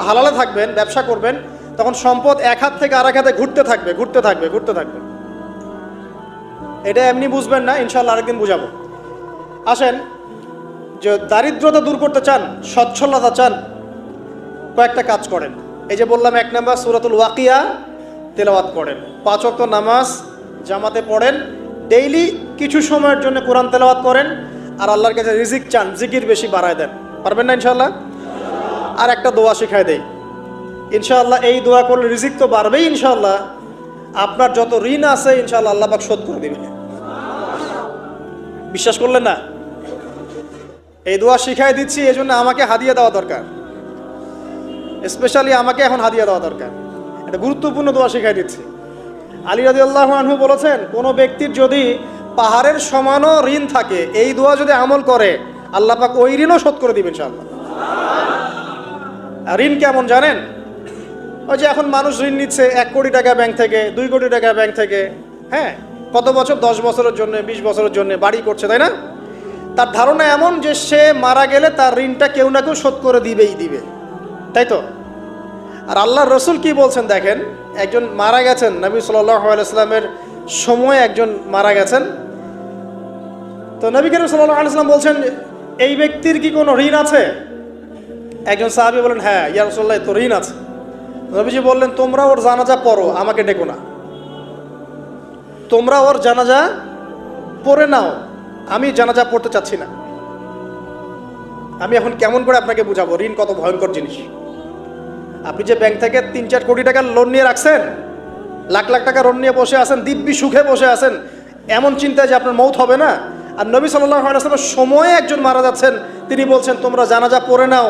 হালালে থাকবেন, ব্যবসা করবেন, তখন সম্পদ এক হাত থেকে আরেক হাতে ঘুরতে থাকবে। এটা এমনি বুঝবেন না, ইনশাল্লাহ আরেকদিন বুঝাবো। আসেন, যে দারিদ্রতা দূর করতে চান, সচ্ছলতা চান, কয়েকটা কাজ করেন। এই যে বললাম, 1 নাম্বার সূরাতুল ওয়াকিয়া তেলাওয়াত করেন, 5 ওয়াক্ত নামাজ জামাতে পড়েন, ডেইলি কিছু সময়ের জন্য কোরআন তেলাওয়াত করেন, আর আল্লাহর কাছে রিজিক চান, জিকির বেশি বাড়ায় দেন। পারবেন না ইনশাআল্লাহ? আর একটা দোয়া শিখাই দেই ইনশাআল্লাহ। এই দোয়া করলে রিজিক তো বাড়বেই ইনশাআল্লাহ, আপনার যত ঋণ আছে ইনশাআল্লাহ আল্লাহ পাক শোধ করে দিবেন। বিশ্বাস করলেন না? এই দোয়া শিখাই দিচ্ছি, এই জন্য আমাকে হাদিয়া দেওয়া দরকার, স্পেশালি আমাকে এখন হাদিয়া দেওয়া দরকার। এটা গুরুত্বপূর্ণ দোয়া শিখাই দিচ্ছি। আলী রাদিয়াল্লাহু আনহু বলেছেন, কোনো ব্যক্তির যদি পাহাড়ের সমানও ঋণ থাকে, এই দোয়া যদি আমল করে, আল্লাহ পাক ওই ঋণও শোধ করে দিবেন ইনশাআল্লাহ। আর ঋণ কেমন জানেন? ওই যে এখন মানুষ ঋণ নিচ্ছে 1 কোটি টাকা ব্যাংক থেকে, 2 কোটি টাকা ব্যাংক থেকে, হ্যাঁ, কত বছর, 10 বছরের জন্য, 20 বছরের জন্য বাড়ি করছে, তাই না? তার ধারণা এমন যে সে মারা গেলে তার ঋণটা কেউ না কেউ শোধ করে দিবে, তাই তো? আর আল্লাহর রসুল কি বলছেন দেখেন, একজন মারা গেছেন, নবী সাল্লাল্লাহু আলাইহি সাল্লামের সময় একজন মারা গেছেন। তো নবী করিম সাল্লাল্লাহু আলাইহি সাল্লাম বলছেন, এই ব্যক্তির কি কোনো ঋণ আছে? একজন সাহাবী বলেন, হ্যাঁ ইয়া রাসূলুল্লাহ, তো ঋণ আছে। নবীজি বললেন, তোমরা ওর জানাজা পড়ো, আমাকে ডেকো না। তোমরা ওর জানাজা পড়ে নাও, আমি জানাজা পড়তে চাচ্ছি না। আমি এখন কেমন করে আপনাকে বুঝাবো ঋণ কত ভয়ঙ্কর জিনিস। আপনি যে ব্যাংক থেকে 3-4 কোটি টাকার লোন নিয়ে রাখছেন, লাখ লাখ টাকা লোন নিয়ে বসে আছেন, দিব্যি সুখে বসে আছেন, এমন চিন্তায় যে আপনার মৌত হবে না। আর নবী সাল্লাল্লাহু আলাইহি ওয়াসাল্লামের সময়ে একজন মারা যাচ্ছেন, তিনি বলছেন তোমরা জানাজা পড়ে নাও,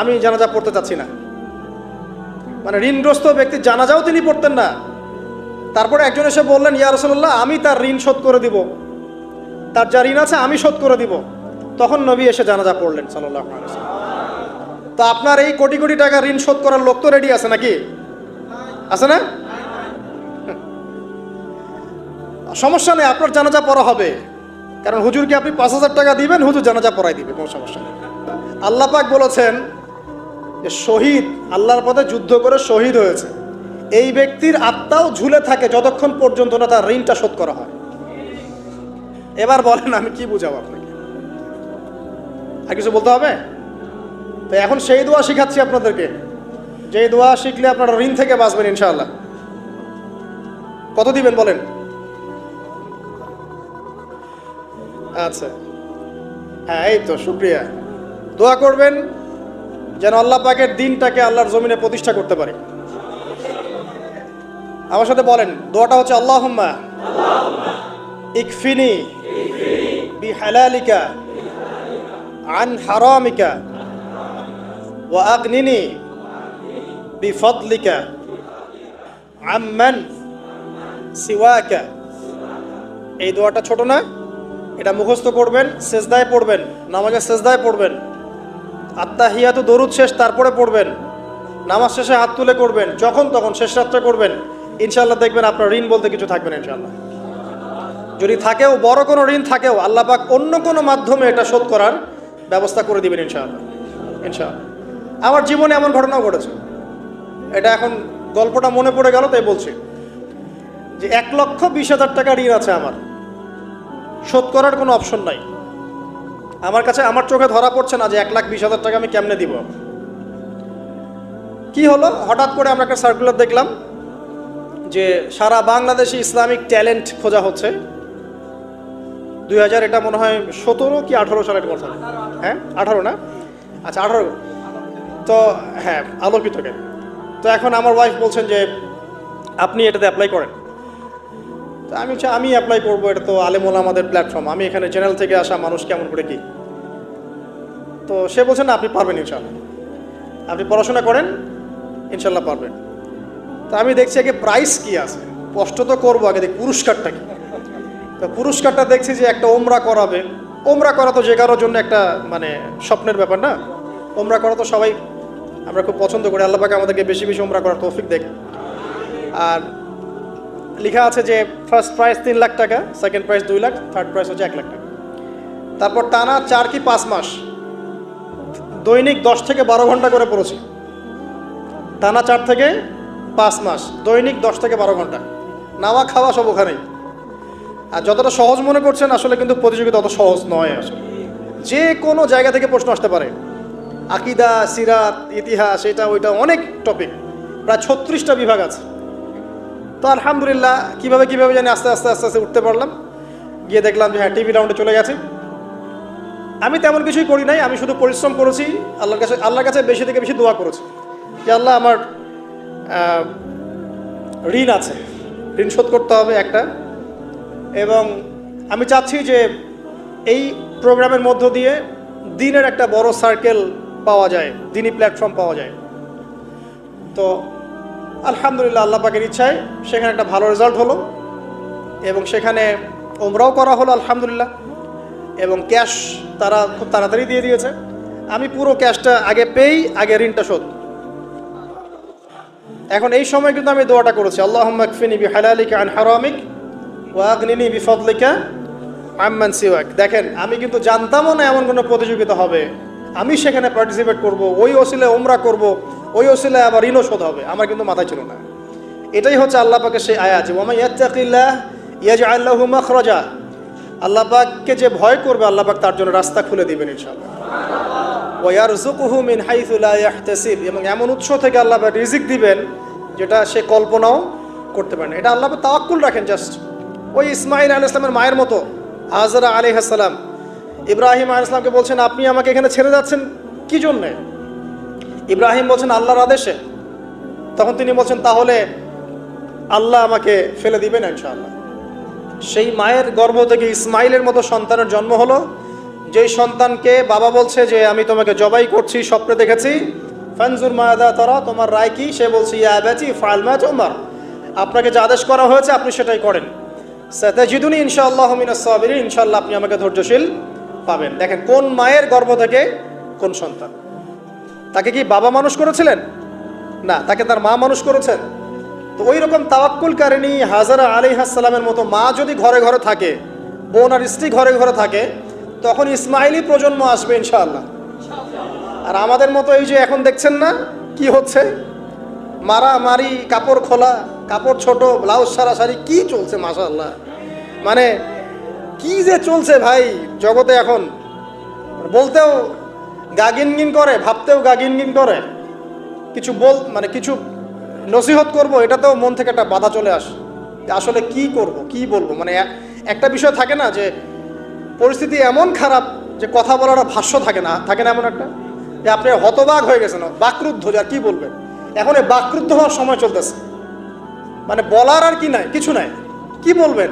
আমি জানাজা পড়তে চাচ্ছি না। মানে ঋণগ্রস্ত ব্যক্তির জানাজাও তিনি পড়তেন না। তারপরে একজন এসে বললেন, ইয়া রাসূলুল্লাহ, আমি তার ঋণ শোধ করে দিব, তার যা ঋণ আছে আমি শোধ করে দিব। তখন নবী এসে জানাজা পড়লেন সাল্লাল্লাহু আলাইহি ওয়াসাল্লাম। তো আপনার এই কোটি কোটি টাকা ঋণ শোধ করার লোক তো রেডি আছে নাকি? আছে না? সমস্যা নেই, আপনার জানাজা পড়া হবে, কারণ হুজুরকে আপনি 5,000 টাকা দিবেন, হুজুর জানাজা পড়াই দিবে, কোনো সমস্যা নেই। আল্লাহ পাক বলেছেন যে শহীদ, আল্লাহর পথে যুদ্ধ করে শহীদ হয়েছে, এই ব্যক্তির আত্মাও ঝুলে থাকে যতক্ষণ পর্যন্ত না তার ঋণটা শোধ করা হয়। এবার বলেন আমি কি বুঝাবো আপনাকে? আর কিছু বলতে হবে? তো এখন সেই দোয়া শিখাচ্ছি আপনাদেরকে, যেই দোয়া শিখলে আপনারা ঋণ থেকে বাঁচবেন ইনশাআল্লাহ। কত দিবেন বলেন? আচ্ছা, হ্যাঁ, এই তো শুকরিয়া। দোয়া করবেন যেন আল্লাহ পাকের দিনটাকে আল্লাহর জমিনে প্রতিষ্ঠা করতে পারি। আমার সাথে বলেন, দোয়াটা হচ্ছে আল্লাহুম্মা ইকফিনি বিহালালিকা আন হারামিকা ওয়া আগনিনি বিফদলিকা আম্মান সিওয়াকা। এই দোয়াটা ছোট না, এটা মুখস্থ করবেন, সেজদায় পড়বেন, নামাজের সেজদায় পড়বেন, আত্তাহিয়াতু দরুদ শেষ তারপরে পড়বেন, নামাজ শেষে হাত তুলে করবেন, যখন তখন শেষ রাত্রে করবেন। ইনশাআল্লাহ দেখবেন আপনার ঋণ বলতে কিছু থাকবে না ইনশাআল্লাহ। যদি থাকেও, বড় কোনো ঋণ থাকেও, আল্লাহ পাক অন্য কোনো মাধ্যমে এটা শোধ করার ব্যবস্থা করে দিবেন ইনশাআল্লাহ। ইনশাআল্লাহ আমার জীবনে এমন ঘটনাও ঘটেছে, এটা এখন গল্পটা মনে পড়ে গেল তাই বলছি, যে 1,20,000 টাকা ঋণ আছে আমার, শোধ করার কোনো অপশন নাই। আমার কাছে, আমার চোখে ধরা পড়ছে না যে 1,20,000 টাকা আমি কেমনে দিব। কি হলো, হঠাৎ করে আমরা একটা সার্কুলার দেখলাম যে সারা বাংলাদেশে ইসলামিক ট্যালেন্ট খোঁজা হচ্ছে। 2000, এটা মনে হয় 17 কি 18 সালের কথা, হ্যাঁ 18 না, আচ্ছা 18। তো হ্যাঁ, আলোকিতকে। তো এখন আমার ওয়াইফ বলছেন যে আপনি এটাতে অ্যাপ্লাই করেন। তো আমি অ্যাপ্লাই করবো, এটা তো আলেম ওলামাদের প্ল্যাটফর্ম, আমি এখানে চ্যানেল থেকে আসা মানুষ কেমন করে কি। তো সে বলছেন না, আপনি পারবেন ইনশাআল্লাহ, আপনি পড়াশোনা করেন, ইনশাআল্লাহ পারবেন। তো আমি দেখছি আগে প্রাইস কি আছে, কষ্ট তো করবো, আগে দেখি পুরস্কারটা কি। তো পুরস্কারটা দেখছি যে একটা ওমরা করাবে। ওমরা করা তো যে কারোর জন্য একটা মানে স্বপ্নের ব্যাপার না, ওমরা করা তো সবাই আমরা খুব পছন্দ করি। আল্লাহ পাক আমাদেরকে বেশি বেশি ওমরা করার তৌফিক দেখ। আর লেখা আছে যে ফার্স্ট প্রাইজ 3 লাখ টাকা, second prize 2 lakh, third prize হচ্ছে 1 লাখ টাকা। তারপর টানা 4 কি 5 মাস দৈনিক 10 থেকে 12 ঘন্টা করে পড়েছি। টানা 4 থেকে 5 মাস দৈনিক 10 থেকে 12 ঘন্টা, নাওয়া খাওয়া সব ওখানেই। আর যতটা সহজ মনে করছেন, আসলে কিন্তু প্রতিযোগিতা অত সহজ নয়। আসলে যে কোনো জায়গা থেকে প্রশ্ন আসতে পারে, আকিদা, সিরাত, ইতিহাস, এটা ওইটা, অনেক টপিক, প্রায় 36টা বিভাগ আছে। তো আলহামদুলিল্লাহ কীভাবে জানি আস্তে আস্তে উঠতে পারলাম। গিয়ে দেখলাম যে হ্যাঁ, টিভি রাউন্ডে চলে গেছে। আমি তেমন কিছুই করি নাই, আমি শুধু পরিশ্রম করেছি, আল্লাহর কাছে বেশি থেকে বেশি দোয়া করেছি যে আল্লাহ আমার ঋণ আছে, ঋণ শোধ করতে হবে একটা। এবং আমি চাচ্ছি যে এই প্রোগ্রামের মধ্য দিয়ে দিনের একটা বড় সার্কেল পাওয়া যায়, দিনই প্ল্যাটফর্ম পাওয়া যায়। তো আলহামদুলিল্লাহ আল্লাহ পাকের ইচ্ছায় সেখানে একটা ভালো রেজাল্ট হলো এবং সেখানে ওমরাও করা হলো আলহামদুলিল্লাহ, এবং ক্যাশ তারা খুব তাড়াতাড়ি দিয়ে দিয়েছে। আমি পুরো ক্যাশটা আগে পেয়েই আগে ঋণটা শোধ। এখন এই সময় কিন্তু আমি দোয়াটা করেছি, আল্লাহুম্মা কফিনি বিহালালিকা আন হারামিক ওয়া আগনিনি বিফদলিকা আম্মান সিওয়াক। দেখেন, আমি কিন্তু জানতামও না এমন কোনো প্রতিযোগিতা হবে, আমি সেখানে পার্টিসিপেট করব, ওই ওসিলায় ওমরা করব, ওই ওসিলায় আবার ঋণও শোধ হবে, আমার কিন্তু মাথায় ছিল না। এটাই হচ্ছে আল্লাহ পাকের সেই আয়াত, ওয়া মান ইয়াত্তাকিল্লাহ ইয়াজআল লাহু মাখরাজা। আল্লাহ পাককে যে ভয় করবে আল্লাহ পাক তার জন্য রাস্তা খুলে দিবেন ইনশাআল্লাহ। ওয়া ইয়ারযুকুহু মিন হাইসু লা ইয়াহতাসিব, এবং এমন উৎস থেকে আল্লাহ পাক রিজিক দিবেন যেটা সে কল্পনাও করতে পারে না। এটা আল্লাহ পাক তাওয়াক্কুল রাখেন। জাস্ট ওই ইসমাঈল আলাইহিস সালামের মায়ের মতো হাজরা আলাইহিস সালাম ইব্রাহিম আলাইহিস সালামকে বলছেন, আপনি আমাকে এখানে ছেড়ে যাচ্ছেন কি জন্যে? ইব্রাহিম বলছেন আল্লাহর আদেশে। তখন তিনি বলছেন, তাহলে আল্লাহ আমাকে ফেলে দিবেন ইনশাআল্লাহ। সেই মায়ের গর্ভ থেকে ইসমাইলের মতো সন্তানের জন্ম হলো, যেই সন্তানকে বাবা বলছে যে আমি তোমাকে জবাই করছি, স্বপ্নে দেখেছি, ফানজুর মাযা তারা, তোমার রায় কি? সে বলছে ইয়া আবাতি ফাআল মা তুমার, আপনাকে যে আদেশ করা হয়েছে আপনি সেটাই করেন। সাতাজিদুনি ইনশাআল্লাহু মিনাস সাবিরিন, ইনশাআল্লাহ আপনি আমাকে ধৈর্যশীল পাবেন। দেখেন কোন মায়ের গর্ভ থেকে কোন সন্তান। তাকে কি বাবা মানুষ করেছিলেন? না, তাকে তার মা মানুষ করেছেন। তো ওই রকম তাওয়াক্কুলকারিনী হাজরা আলাইহিস সালামের মতো মা যদি ঘরে ঘরে থাকে, বোন আর স্ত্রী ঘরে ঘরে থাকে, তখন ইসমাইলি প্রজন্ম আসবে ইনশাআল্লাহ। আর আমাদের মতো এই যে এখন দেখছেন না কি হচ্ছে, মারামারি, কাপড় খোলা, কাপড় ছোট, ব্লাউজ সারাসারি, কি চলছে মাশাআল্লাহ। মানে কি যে চলছে ভাই জগতে এখন, বলতেও গা গিনগিন করে, ভাবতেও গা গিনগিন করে। কিছু মানে কিছু নসিহত করব, এটাতেও মন থেকে একটা বাধা চলে আসে যে আসলে কি করব, কি বলবো। মানে একটা বিষয় থাকে না যে পরিস্থিতি এমন খারাপ যে কথা বলার ভাষ্য থাকে না এমন একটা, যে আপনি হতবাক হয়ে গেছেন, বাকরুদ্ধ, আর কি বলবেন। এখন এই বাকরুদ্ধ হওয়ার সময় চলতেছে, মানে বলার আর কি নাই, কিছু নাই, কি বলবেন।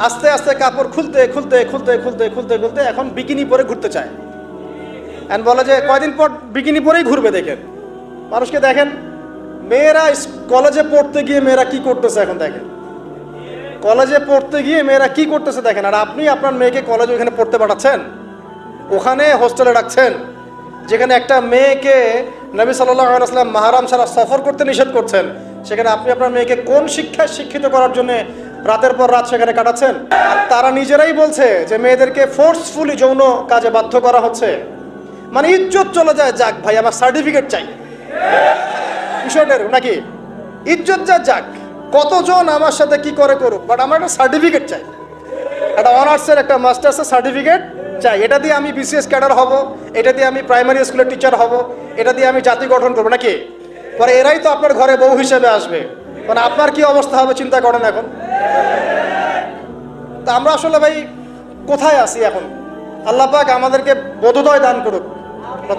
আস্তে আস্তে কাপড় খুলতে খুলতে খুলতে খুলতে খুলতে খুলতে এখন বিকিনি পরে ঘুরতে চায়। এখন বলে যে কয়দিন পর বিকিনি পরেই ঘুরবে। দেখেন মানুষকে, দেখেন মেয়েরা কলেজে পড়তে গিয়ে মেয়েরা কি করতেছে এখন দেখেন, কলেজে পড়তে গিয়ে মেয়েরা কি করতেছে দেখেন। আর আপনি আপনার মেয়েকে কলেজে ওখানে পড়তে পাঠাচ্ছেন, ওখানে হোস্টেলে রাখছেন, যেখানে একটা মেয়েকে নবী সাল্লাল্লাহু আলাইহি ওয়াসাল্লাম মাহরাম ছাড়া সফর করতে নিষেধ করছেন, সেখানে আপনি আপনার মেয়েকে কোন শিক্ষায় শিক্ষিত করার জন্য রাতের পর রাত সেখানে কাটাচ্ছেন। তারা নিজেরাই বলছে যে মেয়েদেরকে ফোর্সফুলি যৌন কাজে বাধ্য করা হচ্ছে। মানে ইজ্জত চলে যায়, যাক ভাই আমার সার্টিফিকেট চাই, বিষয়টা নাকি ইজ্জত যাক, কতজন আমার সাথে কি করে করুক, বাট আমার একটা সার্টিফিকেট চাই, একটা অনার্সের একটা মাস্টার্সের সার্টিফিকেট চাই। এটা দিয়ে আমি বিসিএস ক্যাডার হব, এটা দিয়ে আমি প্রাইমারি স্কুলের টিচার হব, এটা দিয়ে আমি জাতি গঠন করবো নাকি। পরে এরাই তো আপনার ঘরে বউ হিসেবে আসবে, মানে আপনার কি অবস্থা হবে চিন্তা করেন এখন। তা আমরা আসলে ভাই কোথায় আছি এখন? আল্লাহ পাক আমাদেরকে বোধোদয় দান করুক,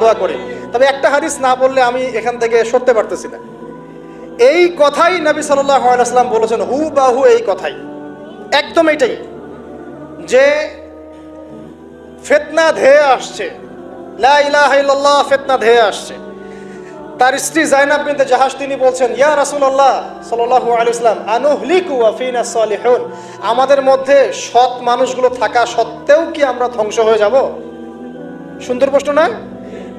দোয়া করি। তবে একটা হাদিস না বললে আমি এখান থেকে সরতে পারতেছি না। এই কথাই নবী সাল্লাল্লাহু আলাইহি ওয়াসাল্লাম বলেছেন, হুবাহু এই কথাই, একদম এইটাই, যে ফিতনা ধেয়ে আসছে, লা ইলাহা ইল্লাল্লাহ, ফিতনা ধেয়ে আসছে। তার স্ত্রী যায়নাব বিনতে জাহাশ তিনি বলছেন, ইয়া রাসূলুল্লাহ সাল্লাল্লাহু আলাইহি ওয়াসাল্লাম, আনুহলিকু ওয়া ফিনা সালিহুন, আমাদের মধ্যে সৎ মানুষগুলো থাকা সত্ত্বেও কি আমরা ধ্বংস হয়ে যাব? সুন্দর প্রশ্ন না?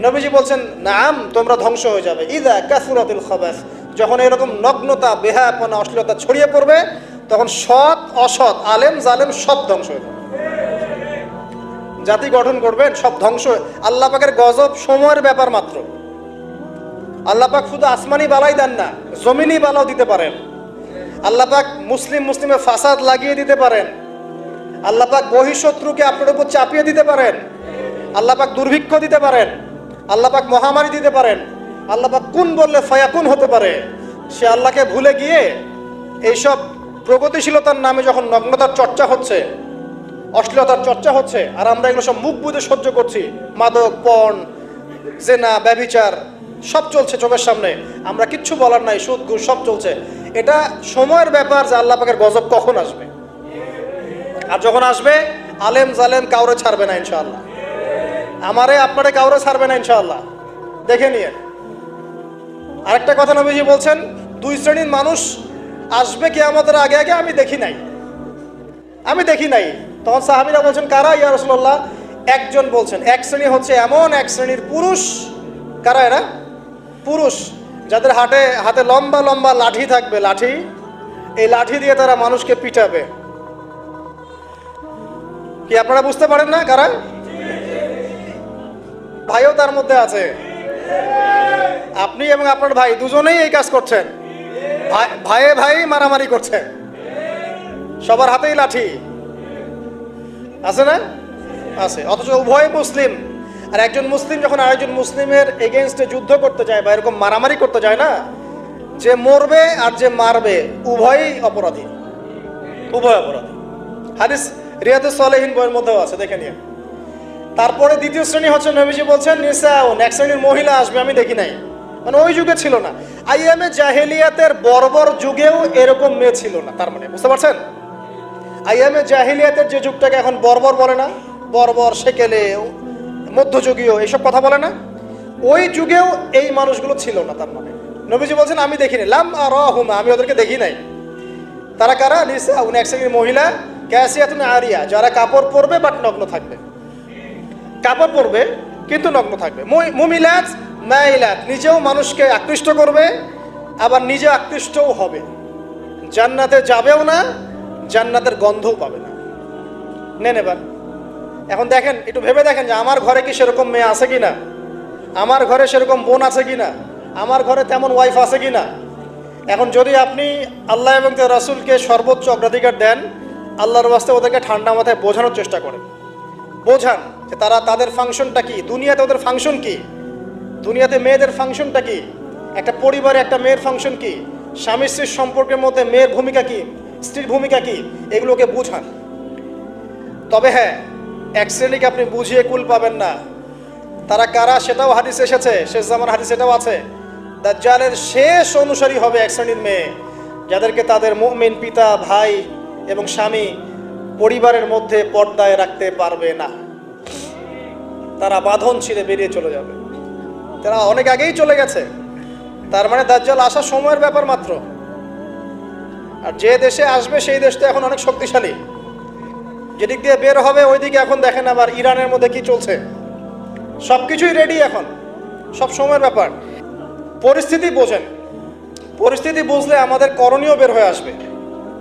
নবীজি বলছেন, নাম, তোমরা ধ্বংস হয়ে যাবে। ইযা কাসুরাতুল খাবাস, যখন এরকম নগ্নতা, বেহায়াপনা, অশ্লীলতা ছড়িয়ে পড়বে, তখন সৎ অসৎ, আলেম জালেম সব ধ্বংস হয়ে যাবে। জাতি গঠন করবেন, সব ধ্বংস। আল্লাহ পাকের গজব সময়ের ব্যাপার মাত্র। আল্লাহ পাক শুধু আসমানি বালাই দেন না, জমিনি বালাও দিতে পারেন। আল্লাহ পাক মুসলিমে ফাসাদ লাগিয়ে দিতে পারেন। আল্লাহ পাক বহিঃশত্রুকে আপনার উপর চাপিয়ে দিতে পারেন। আল্লাহ পাক দুর্ভিক্ষ দিতে পারেন। আল্লাহ পাক মহামারী দিতে পারেন। আল্লাহ পাক কুন বললে ফায়াকুন হতে পারে। সে আল্লাহকে ভুলে গিয়ে এইসব প্রগতিশীলতার নামে যখন নগ্নতার চর্চা হচ্ছে, অশ্লীলতার চর্চা হচ্ছে, আর আমরা এগুলো সব মুখ বুঝে সহ্য করছি, মাদক, পর্ন, জেনা, ব্যভিচার সব চলছে চোখের সামনে, আমরা কিচ্ছু বলার নাই, সুদ ঘুষ সব চলছে। এটা সময়ের ব্যাপার যে আল্লাহ পাকের গজব কখন আসবে। আর যখন আসবে, আলেম জালেম কাউরে ছাড়বে না ইনশাআল্লাহ। আমারে আপনারে কাউরে ছাড়বে না ইনশাআল্লাহ, দেখে নিয়ে। আরেকটা কথা নবীজি বলছেন, দুই শ্রেণীর মানুষ আসবে কিয়ামতের আগে আগে, আমি দেখি নাই। তখন সাহাবীরা বলছেন, কারা ইয়া রাসূলুল্লাহ? একজন বলছেন, এক শ্রেণী হচ্ছে এমন এক শ্রেণীর পুরুষ। কারা এরা? পুরুষ, যাদের হাতে লম্বা লম্বা লাঠি থাকবে, লাঠি, এই লাঠি দিয়ে তারা মানুষকে পিটাবে। কি আপনারা বুঝতে পারেন না কারা? ভাইও তার মধ্যে আছে, আপনি এবং আপনার ভাই দুজনেই এই কাজ করছেন, ভাইয়ে ভাই মারামারি করছে, সবার হাতেই লাঠি আছে না? আছে। অথচ উভয় মুসলিম, আর একজন মুসলিম যখন আরেকজন মুসলিমের এগেইনস্টে যুদ্ধ করতে যায় বা এরকম মারামারি করতে যায় না, যে মরবে আর যে মারবে উভয়ই অপরাধী, উভয় অপরাধী। হাদিস রিয়াদুস সালেহিন বইয়ের মধ্যেও আছে, দেখে নিয়ে। তারপরে দ্বিতীয় শ্রেণী হচ্ছে, নবীজি বলছেন নিসাউন, এক শ্রেণীর মহিলা আসবে, আমি দেখি নাই, মানে ওই যুগে ছিল না। আইয়ামে জাহেলিয়াতের বর্বর যুগেও এরকম মেয়ে ছিল না। তার মানে বুঝতে পারছেন, আইয়ামে জাহেলিয়াতের যে যুগটাকে এখন বর্বর বলে না, বর্বর, সেকেলে, মধ্যযুগীয় এইসব কথা বলে না, ওই যুগেও এই মানুষগুলো ছিল না। তার মানে নবীজি বলছেন আমি দেখিনি, লাম আরাহুমা, আমি ওদেরকে দেখি নাই। তারা কারা? নিসাউন, এক শ্রেণীর মহিলা, কাসিয়াতুন আরিয়া, যারা কাপড় পরবে বাট নগ্ন থাকবে, কাপড় পরবে কিন্তু নগ্ন থাকবে। মুমিলাত মাইলাত, নিজেও মানুষকে আকৃষ্ট করবে, আবার নিজে আকৃষ্টও হবে, জান্নাতে যাবেও না, জান্নাতের গন্ধও পাবে না। নেন এবার এখন দেখেন, একটু ভেবে দেখেন যে আমার ঘরে কি সেরকম মেয়ে আছে কিনা, আমার ঘরে সেরকম বোন আছে কিনা, আমার ঘরে তেমন ওয়াইফ আছে কিনা। এখন যদি আপনি আল্লাহ এবং তার রাসূলকে সর্বোচ্চ অগ্রাধিকার দেন, আল্লাহর ওয়াস্তে ওদেরকে ঠান্ডা মাথায় বোঝানোর চেষ্টা করেন, বোঝান যে তাদের ফাংশনটা কি, দুনিয়াতে ওদের ফাংশন কি, দুনিয়াতে মেয়েদের ফাংশনটা কি, একটা পরিবারে একটা মেয়ের ফাংশন কি, স্বামী স্ত্রীর সম্পর্কের মধ্যে মেয়ের ভূমিকা কি, স্ত্রীর ভূমিকা কি, এগুলোকে বুঝান। তবে হ্যাঁ, এক শ্রেণীকে আপনি বুঝিয়ে কুল পাবেন না। তারা কারা সেটাও হাদিস এসেছে, শেষ জামান হাদিস এটাও আছে। দাজ্জালের শেষ অনুসারী হবে এক শ্রেণীর মেয়ে, যাদেরকে তাদের মুমিন পিতা, ভাই এবং স্বামী পরিবারের মধ্যে পর্দায় রাখতে পারবে না। তারা বাঁধন ছিঁড়ে বেরিয়ে চলে যাবে, তারা অনেক আগেই চলে গেছে। তার মানে দাজ্জাল আসার সময়ের ব্যাপার মাত্র। আর যে দেশে আসবে সেই দেশটা এখন অনেক শক্তিশালী, যেদিক দিয়ে বের হবে ওইদিকে এখন দেখেন আবার ইরানের মধ্যে কি চলছে, সবকিছুই রেডি, এখন সব সময়ের ব্যাপার। পরিস্থিতি বোঝেন, পরিস্থিতি বুঝলে আমাদের করণীয় বের হয়ে আসবে।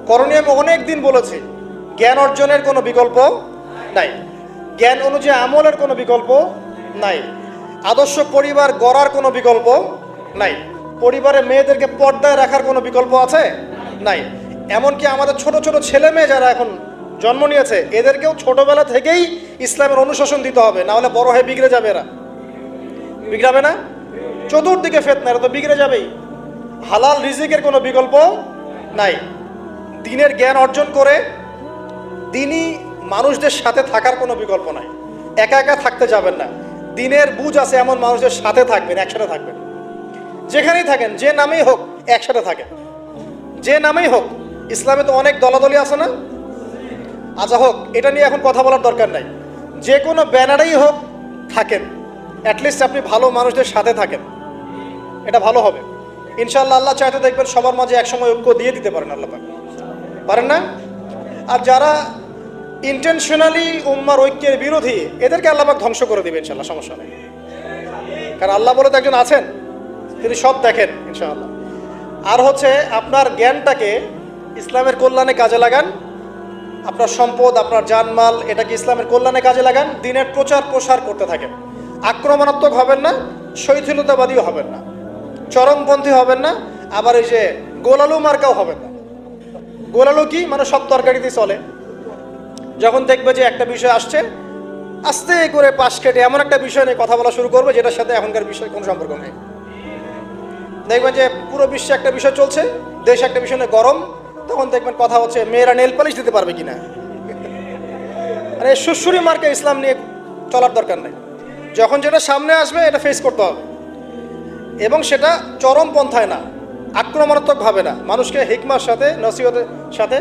করণীয় আমি অনেক দিন বলেছি, জ্ঞান অর্জনের কোনো বিকল্প নাই, জ্ঞান অনুযায়ী আমলের কোনো বিকল্প নাই, আদর্শ পরিবার গড়ার কোনো বিকল্প নাই, পরিবারে মেয়েদেরকে পর্দায় রাখার কোনো বিকল্প আছে নাই। এমনকি আমাদের ছোট ছোট ছেলে মেয়ে যারা এখন জন্ম নিয়েছে, এদেরকেও ছোটবেলা থেকেই ইসলামের অনুশাসন দিতে হবে, না হলে বড় হয়ে বিগড়ে যাবে। এরা বিগড়াবে না? চতুর্দিকে ফিতনা, এরা তো বিগড়ে যাবেই। হালাল রিজিকের কোনো বিকল্প নাই। দ্বীনের জ্ঞান অর্জন করে দ্বীনি মানুষদের সাথে থাকার কোনো বিকল্প নাই। একা একা থাকতে যাবেন না, দ্বীনের বুঝ আছে এমন মানুষদের সাথে থাকবেন, একসাথে থাকবেন। যেখানেই থাকেন, যে নামেই হোক, একসাথে থাকেন, যে নামেই হোক। ইসলামে তো অনেক দলাদলি আছে না? আচ্ছা হোক, এটা নিয়ে এখন কথা বলার দরকার নাই। যে কোনো ব্যানারেই হোক থাকেন, অ্যাটলিস্ট আপনি ভালো মানুষদের সাথে থাকেন, এটা ভালো হবে ইনশাআল্লাহ। আল্লাহ চাইতে দেখবেন সবার মাঝে একসময় ঐক্য দিয়ে দিতে পারেন, আল্লাহ পারেন না? আর যারা ইন্টেনশনালি উম্মার ঐক্যের বিরোধী, এদেরকে আল্লাহ পাক ধ্বংস করে দিবে ইনশাআল্লাহ, সমস্যা নেই। কারণ আল্লাহ বলে তো একজন আছেন, তিনি সব দেখেন ইনশাআল্লাহ। আর হচ্ছে আপনার জ্ঞানটাকে ইসলামের কল্যাণে কাজে লাগান, আপনার সম্পদ, আপনার জানমাল, এটাকে ইসলামের কল্যাণে কাজে লাগান, দ্বীনের প্রচার প্রসার করতে থাকেন। আক্রমণাত্মক হবেন না, শৈথিলতাবাদীও হবেন না, চরমপন্থী হবেন না, আবার এই যে গোলালু মার্কাও হবেন না। গোলালু কি মানে? সব তরকারিতেই চলে। যখন দেখবে যে একটা বিষয় আসছে, আস্তে করে পাশ কেটে এমন একটা বিষয় নিয়ে কথা বলা শুরু করবে যেটার সাথে এখনকার বিষয় কোনো সম্পর্ক নেই। দেখবেন যে পুরো বিশ্বে একটা বিষয় চলছে, দেশ একটা বিষয় নিয়ে গরম, তখন দেখবেন কথা হচ্ছে মেয়েরা নেল পালিশ দিতে পারবে কিনা। আরে সুশ্রী মার্কে ইসলাম নিয়ে চলার দরকার নেই। যখন যেটা সামনে আসবে এটা ফেস করতে হবে, এবং সেটা চরম পন্থায় না, আক্রমণাত্মকভাবে না, মানুষকে হিকমার সাথে, নসিহতের সাথে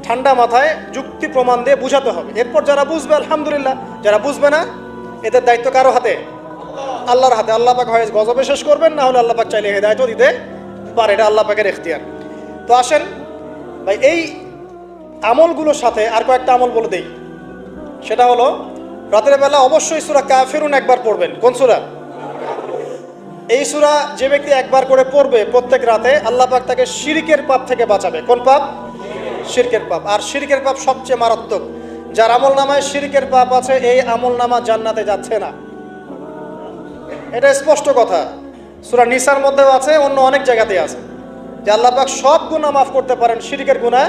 ঠান্ডা মাথায় যুক্তি প্রমাণ দিয়ে বুঝাতে হবে। এরপর যারা বুঝবে আলহামদুলিল্লাহ, যারা বুঝবে না এদের দায়িত্ব কারো হাতে? আল্লাহর হাতে। আল্লাহ পাক হয় গজবে শেষ করবেন, না হলে আল্লাহ পাক চাইলে হেদায়েতও দিতে পারে, এটা আল্লাহ পাকের এখতিয়ার। তো আসেন ভাই, এই আমলগুলোর সাথে আর কয়েকটা আমল বলে দেই। সেটা হলো রাতের বেলা অবশ্যই সূরা কাফিরুন একবার পড়বেন। কোন সূরা? এই সূরা যে ব্যক্তি একবার করে পড়বে প্রত্যেক রাতে, আল্লাহ পাক তাকে শিরকের পাপ থেকে বাঁচাবে। কোন পাপ? শিরকের পাপ। আর শিরকের পাপ সবচেয়ে মারাত্মক। যার আমল নামায় শিরকের পাপ আছে, এই আমল নামা জান্নাতে যাচ্ছে না, এটা স্পষ্ট কথা। সূরা নিসার মধ্যেও আছে, অন্য অনেক জায়গাতেই আছে যে আল্লাহ পাক সব গুনাহ মাফ করতে পারেন, শিরকের গুনাহ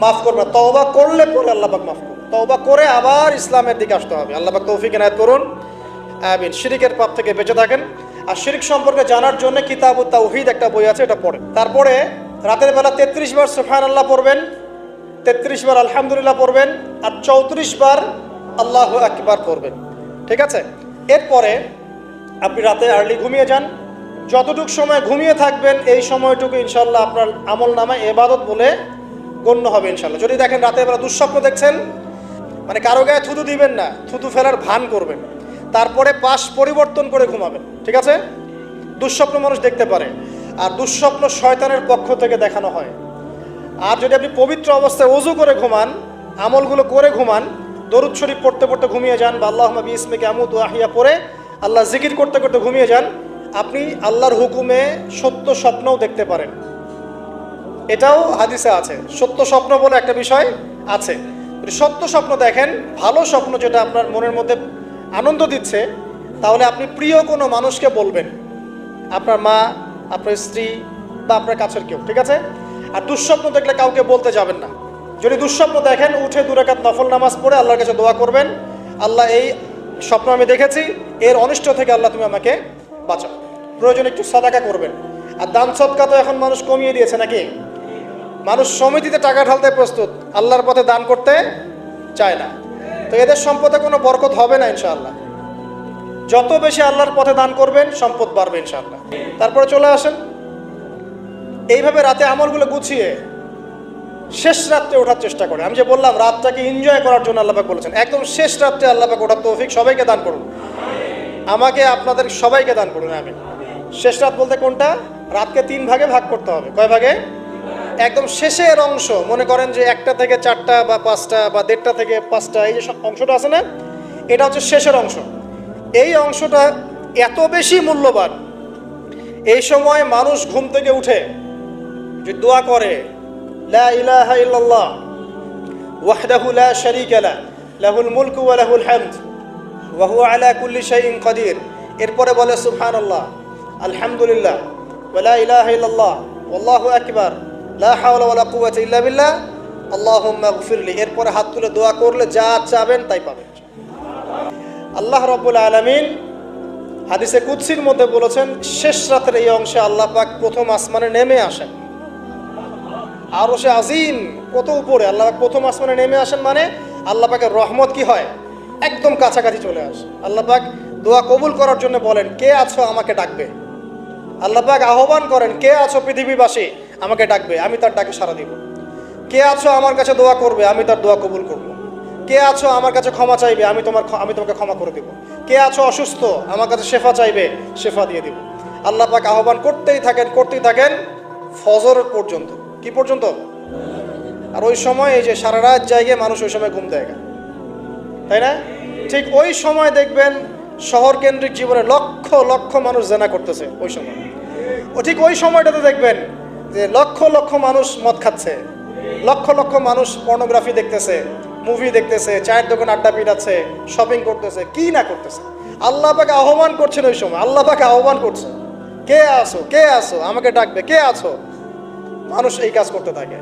মাফ করবে। তওবা করলে পরে আল্লাহ পাক মাফ করবে। তওবা করে আবার ইসলামের দিকে আসতে হবে। আল্লাহ পাক তৌফিক এনায়েত করুন, আমিন। শিরকের পাপ থেকে বেঁচে থাকেন। আর শিরক সম্পর্কে জানার জন্য কিতাবুত তাওহীদ একটা বই আছে, এটা পড়ে। তারপরে রাতের বেলা 33 বার সুবহানাল্লাহ পড়বেন, 33 বার আলহামদুলিল্লাহ পড়বেন, আর 34 বার আল্লাহু আকবার পড়বেন। ঠিক আছে? এরপরে আপনি রাতে আর্লি ঘুমিয়ে যান। যতটুকু সময় ঘুমিয়ে থাকবেন এই সময়টুকু ইনশাল্লাহ আপনার আমল নামায় ইবাদত বলে গণ্য হবে ইনশাল্লাহ। যদি দেখেন রাতের বেলা দুঃস্বপ্ন দেখছেন, মানে কারো গায়ে থুতু দিবেন না, থুতু ফেলার ভান করবেন, তারপরে পাশ পরিবর্তন করে ঘুমাবেন। ঠিক আছে? দুঃস্বপ্ন মানুষ দেখতে পারে, আর দুঃস্বপ্ন শয়তানের পক্ষ থেকে দেখানো হয়। আর যদি আপনি পবিত্র অবস্থায় ওযু করে ঘুমান, আমলগুলো করে ঘুমান, দরুদ শরীফ পড়তে পড়তে ঘুমিয়ে যান, বা আল্লাহুম্মা বিইসমিকা আমুতু ওয়া আহইয়া পড়ে আল্লাহ জিকির করতে করতে ঘুমিয়ে যান, আপনি আল্লাহর হুকুমে সত্য স্বপ্নও দেখতে পারেন। এটাও হাদিসে আছে, সত্য স্বপ্ন বলে একটা বিষয় আছে। সত্য স্বপ্ন দেখেন, ভালো স্বপ্ন যেটা আপনার মনের মধ্যে আনন্দ দিচ্ছে, তাহলে আপনি প্রিয় কোনো মানুষকে বলবেন, আপনার মা, আপনার স্ত্রী বা আপনার কাছের কেউ। ঠিক আছে? আর দুঃস্বপ্ন দেখলে কাউকে বলতে যাবেন না। যদি দুঃস্বপ্ন দেখেন, উঠে 2 রাকাত নফল নামাজ পড়ে আল্লাহর কাছে দোয়া করবেন, আল্লাহ এই স্বপ্ন আমি দেখেছি, এর অনিষ্ট থেকে আল্লাহ তুমি আমাকে বাঁচাও। প্রয়োজনে একটু সাদাকা করবেন। আর দান সদকা তো এখন মানুষ কমিয়ে দিয়েছে নাকি? মানুষ সমিতিতে টাকা ঢালতে প্রস্তুত, আল্লাহর পথে দান করতে চায় না। তো এদের সম্পদে কোনো বরকত হবে না ইনশাআল্লাহ। যত বেশি আল্লাহর পথে দান করবেন, সম্পদ বাড়বে ইনশাআল্লাহ। তারপরে চলে আসেন, এইভাবে রাতে আমলগুলো গুছিয়ে শেষ রাত্রে ওঠার চেষ্টা করে। আমি যে বললাম রাতটাকে এনজয় করার জন্য আল্লাহ পাক বলেছেন, একদম শেষ রাত্রে আল্লাহ পাক ওঠার তৌফিক সবাইকে দান করুন, আমাকে আপনাদের সবাইকে দান করুন, আমি। শেষ রাত বলতে কোনটা? রাতকে 3 ভাগে ভাগ করতে হবে। কয় ভাগে? একদম শেষের অংশ, মনে করেন যে 1টা থেকে 4টা বা 5টা বা 1:30 থেকে 5টা, এই যে অংশটা আছে না, এটা হচ্ছে শেষের অংশ। এই অংশটা এত বেশি মূল্যবান, এই সময় মানুষ ঘুম থেকে উঠে যে দোয়া করে, লা ইলাহা ইল্লাল্লাহ ওয়াহদাহু লা শারীকা লাহু লাহুল মুলকু ওয়া লাহুল হামদ ওয়া হুয়া আলা কুল্লি শাইইন কাদির, এরপরে বলে সুবহানাল্লাহ, আলহামদুলিল্লাহ, ওয়া লা ইলাহা ইল্লাল্লাহ, ওয়াল্লাহু আকবার, লা হাওলা ওয়া লা কুওয়াতা ইল্লা বিল্লাহ, আল্লাহুম্মা গফিরলি। এরপরে হাত তুলে দোয়া করলে যা চাবেন তাই পাবেন। আল্লাহ রাব্বুল আলামিন হাদিসে কুদসির মধ্যে বলেছেন, শেষ রাতের এই অংশে আল্লাহ পাক প্রথম আসমানে নেমে আসেন। আরশে আজিম কত উপরে, আল্লাহ পাক প্রথম আসমানে নেমে আসেন, মানে আল্লাহ পাকের রহমত কি হয়, একদম কাছাকাছি চলে আসে। আল্লাহ পাক দোয়া কবুল করার জন্য বলেন, কে আছো আমাকে ডাকবে। আল্লাহ পাক আহ্বান করেন, কে আছো পৃথিবীবাসী আমাকে ডাকবে, আমি তার ডাকে সাড়া দিব। কে আছো আমার কাছে দোয়া করবে, আমি তার দোয়া কবুল করব। কে আছো আমার কাছে ক্ষমা চাইবে, আমি তোমাকে ক্ষমা করে দেব। কে আছো অসুস্থ, আমার কাছে শেফা চাইবে, শেফা দিয়ে দিব। আল্লাহ পাক আহ্বান করতেই থাকেন ফজর পর্যন্ত। কি পর্যন্ত? আর ওই সময় এই যে সারা রাত জায়গায় মানুষ ওই সময় ঘুম দেয়, তাই না? ঠিক ওই সময় দেখবেন শহর কেন্দ্রিক জীবনে লক্ষ লক্ষ মানুষ জেনা করতেছে ওই সময়। ঠিক ওই সময়টাতে দেখবেন যে লক্ষ লক্ষ মানুষ মদ খাচ্ছে, লক্ষ লক্ষ মানুষ পর্নোগ্রাফি দেখতেছে, মুভি দেখতেছে, চায়ের দোকান আড্ডা পিটাচ্ছে, শপিং করতেছে, কি না করতেছে। আল্লাহ পাক আহ্বান করছেন ওই সময়, আল্লাহ পাক আহ্বান করছে, কে আছো আমাকে ডাকবে, কে আছো। মানুষ এই কাজ করতে থাকে।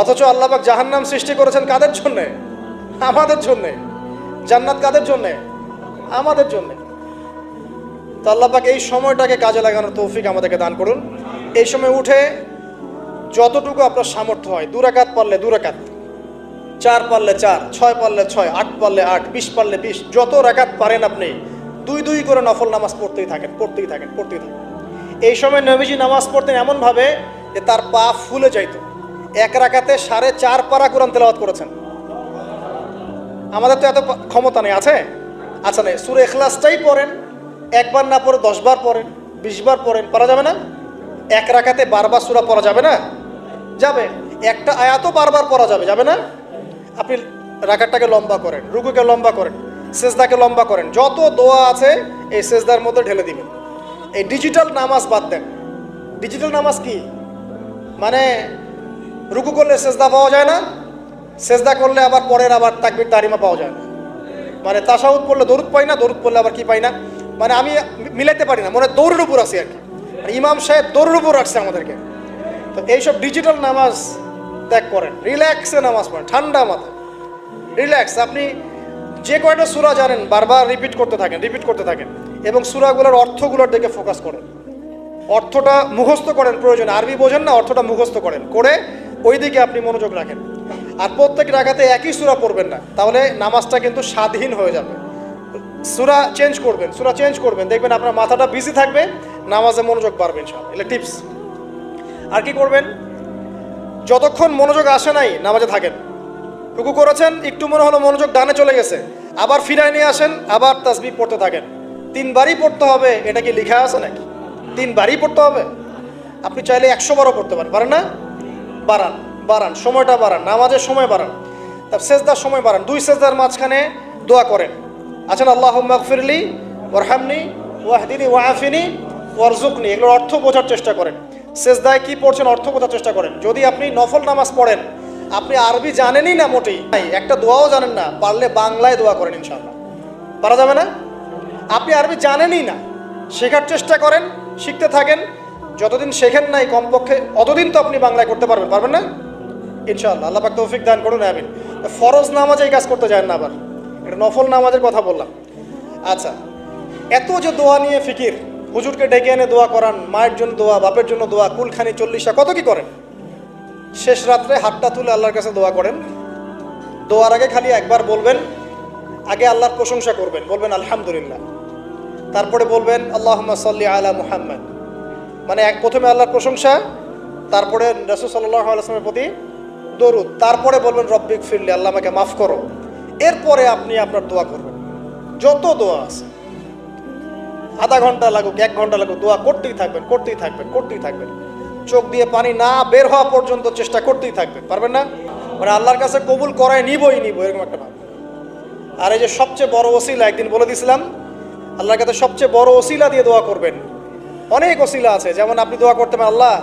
অথচ আল্লাহ পাক জাহান্নাম সৃষ্টি করেছেন কাদের জন্য? আমাদের জন্য। জান্নাত কাদের জন্য? আমাদের জন্য। তো আল্লাহ পাক এই সময়টাকে কাজে লাগানোর তৌফিক আমাদেরকে দান করুন। এই সময় উঠে যতটুকু আপনার সামর্থ্য হয়, 2 রাকাত পারলে 2 রাকাত, 4 পারলে 4, 6 পারলে 6, 8 পারলে 8, 20 পারলে 20, যত রাকাত পারেন আপনি 2 করে নফল নামাজ পড়তেই থাকেন। এই সময় নবীজি নামাজ পড়তেন এমনভাবে যে তার পা ফুলে যাইত। 1 রাকাতে 4.5 পারা কোরআন তেলাওয়াত করেছেন। আমাদের তো এত ক্ষমতা নেই, আছে? আচ্ছা নেই, সূরা ইখলাসটাই পড়েন, একবার না পড়ে 10 বার পড়েন, 20 বার পড়েন, পড়া যাবে না? এক রাকাতে বারবার সূরা পড়া যাবে না? যাবে। একটা আয়াতও বারবার পড়া যাবে, যাবে না? আপনি রাকাতটাকে লম্বা করেন, রুকুকে লম্বা করেন, সেজদাকে লম্বা করেন, যত দোয়া আছে এই সেজদার মধ্যে ঢেলে দিবেন। এই ডিজিটাল নামাজ বাদ দেন। ডিজিটাল নামাজ কি? মানে রুকু করলে সেজদা পাওয়া যায় না, সেজদা করলে আবার পরের আবার তাকবীর তাহরিমা পাওয়া যায় না, মানে তাশাহুদ পড়লে দরুদ পাই না, দরুদ পড়লে আবার কি পাই না, মানে আমি মিলাইতে পারি না, মনে দৌড়ের উপর আছি আর কি। ইমাম সাহেব দৌড়ের উপর রাখছে আমাদেরকে। তো এইসব ডিজিটাল নামাজ ত্যাগ করেন, রিল্যাক্সে নামাজ পড়েন, ঠান্ডা মাথা, রিল্যাক্স। আপনি যে কয়টা সূরা জানেন বারবার রিপিট করতে থাকেন এবং সূরাগুলোর অর্থগুলোর দিকে ফোকাস করেন। অর্থটা মুখস্থ করেন, প্রয়োজনে আরবি বোঝেন না, অর্থটা মুখস্থ করেন, করে ওই দিকে আপনি মনোযোগ রাখেন। আর প্রত্যেক রাকাতে একই সূরা পড়বেন না, তাহলে নামাজটা কিন্তু স্বাধীন হয়ে যাবে। সূরা চেঞ্জ করবেন, দেখবেন আপনার মাথাটা বিজি থাকবে, নামাজে মনোযোগ বাড়বে ইনশাআল্লাহ। এটা টিপস। আর কি করবেন? যতক্ষণ মনোযোগ আসে নাই নামাজে থাকেন। রুকু করেছেন, একটু মনে হলো মনোযোগ ডানে চলে গেছে, আবার ফিরায় নিয়ে আসেন, আবার তাসবিহ পড়তে থাকেন। 3 বারই পড়তে হবে, এটা কি লেখা আছে নাকি? 3 বারই পড়তে হবে? আপনি চাইলে 100 বারও পড়তে পারেন না? বাড়ান, সময়টা বাড়ান, নামাজের সময় বাড়ান, তারপর সেজদার সময় বাড়ান। 2 সেজদার মাঝখানে দোয়া করেন, আছেন আল্লাহুম্মা গফিরলি ওয়ারহামনি ওয়াহদিনি ওয়াআফিনি ওয়ারজুকনি, এগুলোর অর্থ বোঝার চেষ্টা করেন। সেজদায় কি পড়ছেন অর্থ বোঝার চেষ্টা করেন। যদি আপনি নফল নামাজ পড়েন, আপনি আরবি জানেনই না, মোটেই একটা দোয়াও জানেন না, পারলে বাংলায় দোয়া করেন ইনশাআল্লাহ। পারা যাবে না? আপনি আরবি জানেনই না, শেখার চেষ্টা করেন, শিখতে থাকেন। যতদিন শেখেন নাই কমপক্ষে অতদিন তো আপনি বাংলায় করতে পারবেন না ইনশাআল্লাহ। আল্লাহ পাক তৌফিক দান করুন, আমিন। ফরজ নামাজে এই কাজ করতে যায় না, আবার এটা নফল নামাজের কথা বললাম। আচ্ছা, এত যে দোয়া নিয়ে ফিকির, হুজুরকে ডেকে এনে দোয়া করান, মায়ের জন্য দোয়া, বাপের জন্য দোয়া, কুলখানি 40টা, কত কি করেন। শেষ রাত্রে হাতটা তুলে আল্লাহর কাছে দোয়া করেন। দোয়ার আগে খালি একবার বলবেন, আগে আল্লাহর প্রশংসা করবেন, বলবেন আলহামদুলিল্লাহ, তারপরে বলবেন আল্লাহুম্মা সাল্লি আলা মুহাম্মাদ, মানে প্রথমে আল্লাহর প্রশংসা, তারপরে রাসূল সাল্লাল্লাহু আলাইহি ওয়াসাল্লামের প্রতি দরুদ, তারপরে বলবেন রব্বিক ফিরলি, আল্লাহ আমাকে মাফ করো। এরপরে আপনি আপনার দোয়া করবেন, যত দোয়া আছে, আধা ঘন্টা লাগুক, 1 ঘন্টা লাগুক, দোয়া করতেই থাকবেন। চোখ দিয়ে পানি না বের হওয়া পর্যন্ত চেষ্টা করতেই থাকবেন, পারবেন না? মানে আল্লাহর কাছে কবুল করায় নিবই এরকম একটা ভাব। আর এই যে সবচেয়ে বড় ওসিলা, একদিন বলে দিয়েছিলাম, আল্লাহর কাছে সবচেয়ে বড় ওসিলা দিয়ে দোয়া করবেন। অনেক ওসিলা আছে, যেমন আপনি দোয়া করতে পারেন, আল্লাহ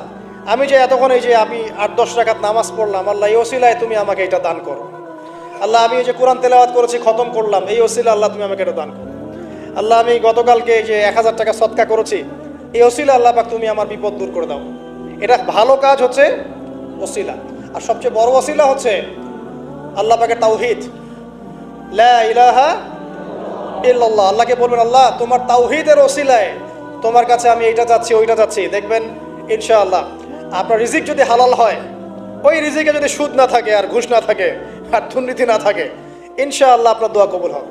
আমি যে এতক্ষণ এই যে আমি 8-10 রাকাত নামাজ পড়লাম, আল্লাহ এই ওসিলায় তুমি আমাকে এটা দান করো। আল্লাহ আমি এই যে কোরআন তেলাওয়াত করেছি, খতম করলাম, এই ওসিলা আল্লাহ তুমি আমাকে এটা দান করো। আল্লাহ আমি গতকালকে এই যে 1000 টাকা সদকা করেছি, এই ওসিলা আল্লাহ পাক তুমি আমার বিপদ দূর করে দাও। এটা ভালো কাজ হচ্ছে ওসিলা। আর সবচেয়ে বড় ওসিলা হচ্ছে আল্লাহ পাকের তাওহীদ, লা ইলাহা ইল্লাল্লাহ। আল্লাহকে বলবেন, আল্লাহ তোমার তাওহীদের ওসিলায় তোমার কাছে আমি এইটা চাচ্ছি, ওইটা চাচ্ছি। দেখবেন ইনশাআল্লাহ আপনার রিজিক যদি হালাল হয়, ওই রিজিকে যদি সুদ না থাকে, আর ঘুষ না থাকে, আর দুর্নীতি না থাকে, ইনশাআল্লাহ আপনার দোয়া কবুল হবে।